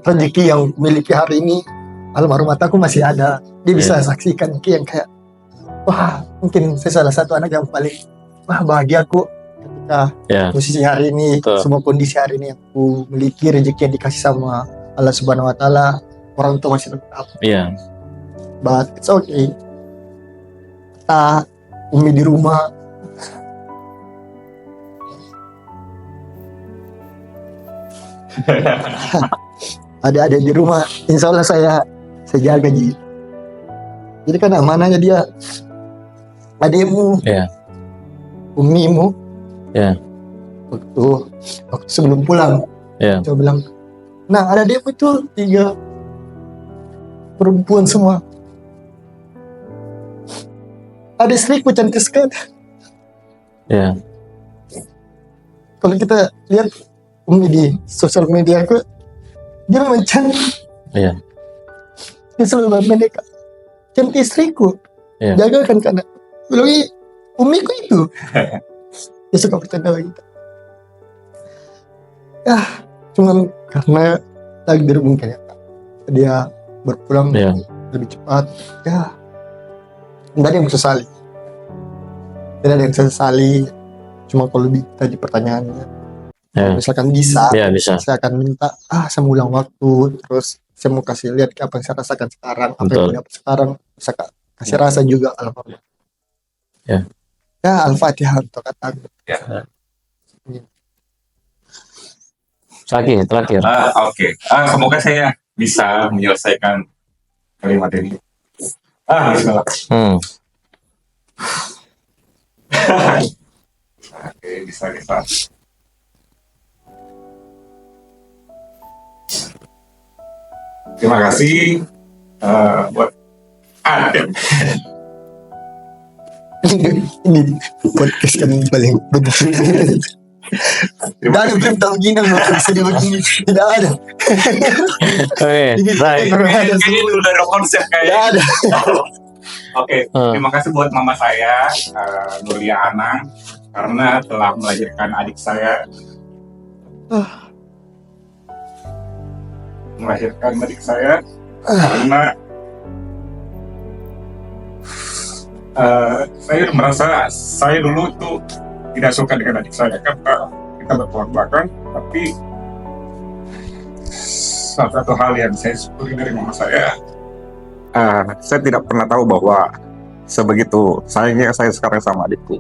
B: rezeki yang miliki hari ini almarhum aku masih ada, dia bisa saksikan yang kayak wah, mungkin saya salah satu anak yang paling bahagia aku ketika posisi hari ini. Semua kondisi hari ini yang aku miliki, rezeki yang dikasih sama Allah Subhanahu Wa Taala, orang tua masih tetap. But it's okay. Umi di rumah, ada di rumah, insya Allah saya jaga jadi kan amanahnya dia adikmu, umimu, waktu sebelum pulang, coba bilang, nah ada adikmu itu 3 perempuan semua, ada istriku cantik sekali. Kalau kita lihat Umi di sosial media aku, dia memang cantik. Dia selalu mereka cantik istriku, jagakan karena bilang Umiku itu. Dia suka bercanda gitu. Cuman karena takdir mungkin dia berpulang lebih cepat. Tidak ada yang sesali. Cuma kalau tadi pertanyaannya, misalkan bisa, saya akan minta saya mau ulang waktu, terus saya mau kasih lihat apa yang saya rasakan sekarang, apa yang saya dapat sekarang, saya kasih rasa juga almarhum. Al-Fatihah untuk kataku.
A: Terakhir.
C: Oke. Semoga saya bisa menyelesaikan kalimat ini. Bismillah. Oke, bisa. Terima kasih buat Adam.
B: Ini podcast kami paling benar. Tidak ada belum tahu gini bisa begini. Tidak ada.
C: Ini udah ada konsep kayak. Oke, terima kasih buat mama saya, Nuria Anang, karena telah melahirkan adik saya. Karena saya merasa saya dulu tuh tidak suka dengan adik saya karena kita bertolak belakang, tapi salah satu hal yang saya syukuri dari mama saya tidak pernah tahu bahwa sebegitu sayangnya saya sekarang sama adikku.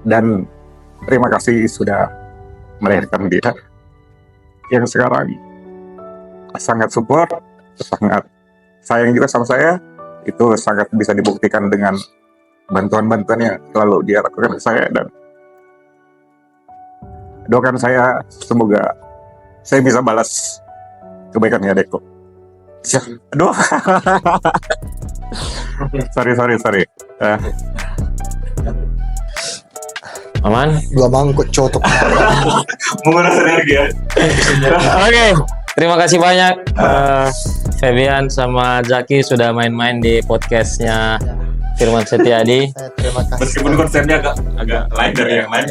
C: Dan terima kasih sudah melahirkan dia yang sekarang sangat support, sangat sayang juga sama saya. Itu sangat bisa dibuktikan dengan bantuan-bantuan yang selalu dia lakukan ke saya, dan doakan saya semoga saya bisa balas kebaikannya adekku. Aduh. sorry.
A: Aman?
B: 2 mangkuk cotok.
C: Menguras energi ya.
A: Oke. Terima kasih banyak Febian sama Zaki sudah main-main di podcastnya Firman Setiadi.
B: Terima kasih.
C: Meskipun konsepnya agak lain dari yang lain.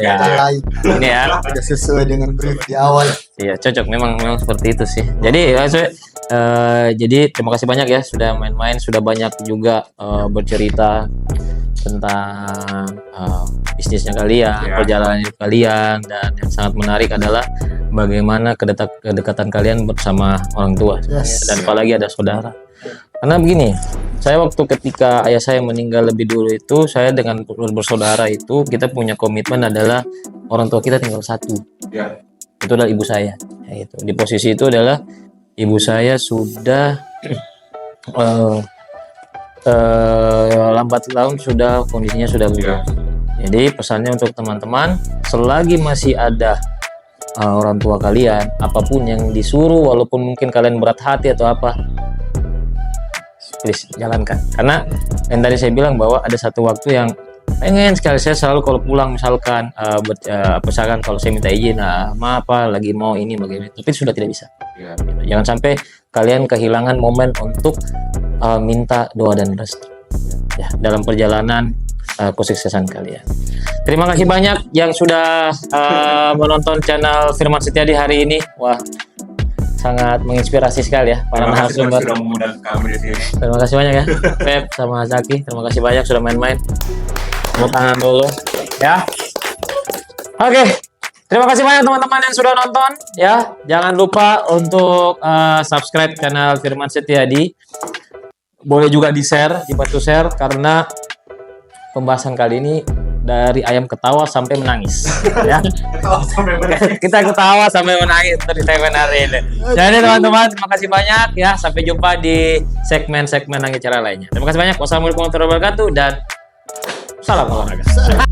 A: Ini ya.
B: Tidak sesuai dengan brief di awal.
A: Iya, cocok. Memang seperti itu sih. Jadi jadi terima kasih banyak ya sudah main-main, sudah banyak juga bercerita tentang bisnisnya kalian,
C: Ya.
A: perjalanan hidup kalian, dan yang sangat menarik adalah bagaimana kedekatan kalian bersama orang tua,
B: Yes.
A: dan apalagi ada saudara. Karena begini, saya waktu ketika ayah saya meninggal lebih dulu itu, saya dengan bersaudara itu kita punya komitmen adalah orang tua kita tinggal satu.
C: Ya.
A: Itu adalah ibu saya. Ya, itu. Di posisi itu adalah ibu saya sudah lambat laun sudah kondisinya sudah berubah. Jadi pesannya untuk teman-teman, selagi masih ada orang tua kalian, apapun yang disuruh, walaupun mungkin kalian berat hati atau apa, please jalankan. Karena yang tadi saya bilang bahwa ada satu waktu yang pengen sekali, saya selalu kalau pulang misalkan misalkan kalau saya minta izin, maaf Pak, lagi mau ini bagaimana, tapi sudah tidak bisa.
C: Ya.
A: Jangan sampai kalian kehilangan momen untuk minta doa dan restu ya dalam perjalanan kesuksesan kalian. Terima kasih banyak yang sudah menonton channel Firman Setiadi hari ini. Wah, sangat menginspirasi sekali ya para
C: Terima kasih Mas,
A: narasumber.
C: sudah mengundang kami di sini.
A: Terima kasih banyak ya Pep sama Zaki. Terima kasih banyak sudah main-main. Tepuk tangan dulu ya. Oke. Terima kasih banyak teman-teman yang sudah nonton ya. Jangan lupa untuk subscribe channel Firman Setiadi. Boleh juga di-share, dibantu share, karena pembahasan kali ini dari ayam ketawa sampai menangis ya. Kita ketawa sampai menangis dari segmen hari ini. Jadi teman-teman, terima kasih banyak ya. Sampai jumpa di segmen-segmen Nangis Cara lainnya. Terima kasih banyak. Wassalamualaikum warahmatullahi wabarakatuh dan salam olahraga.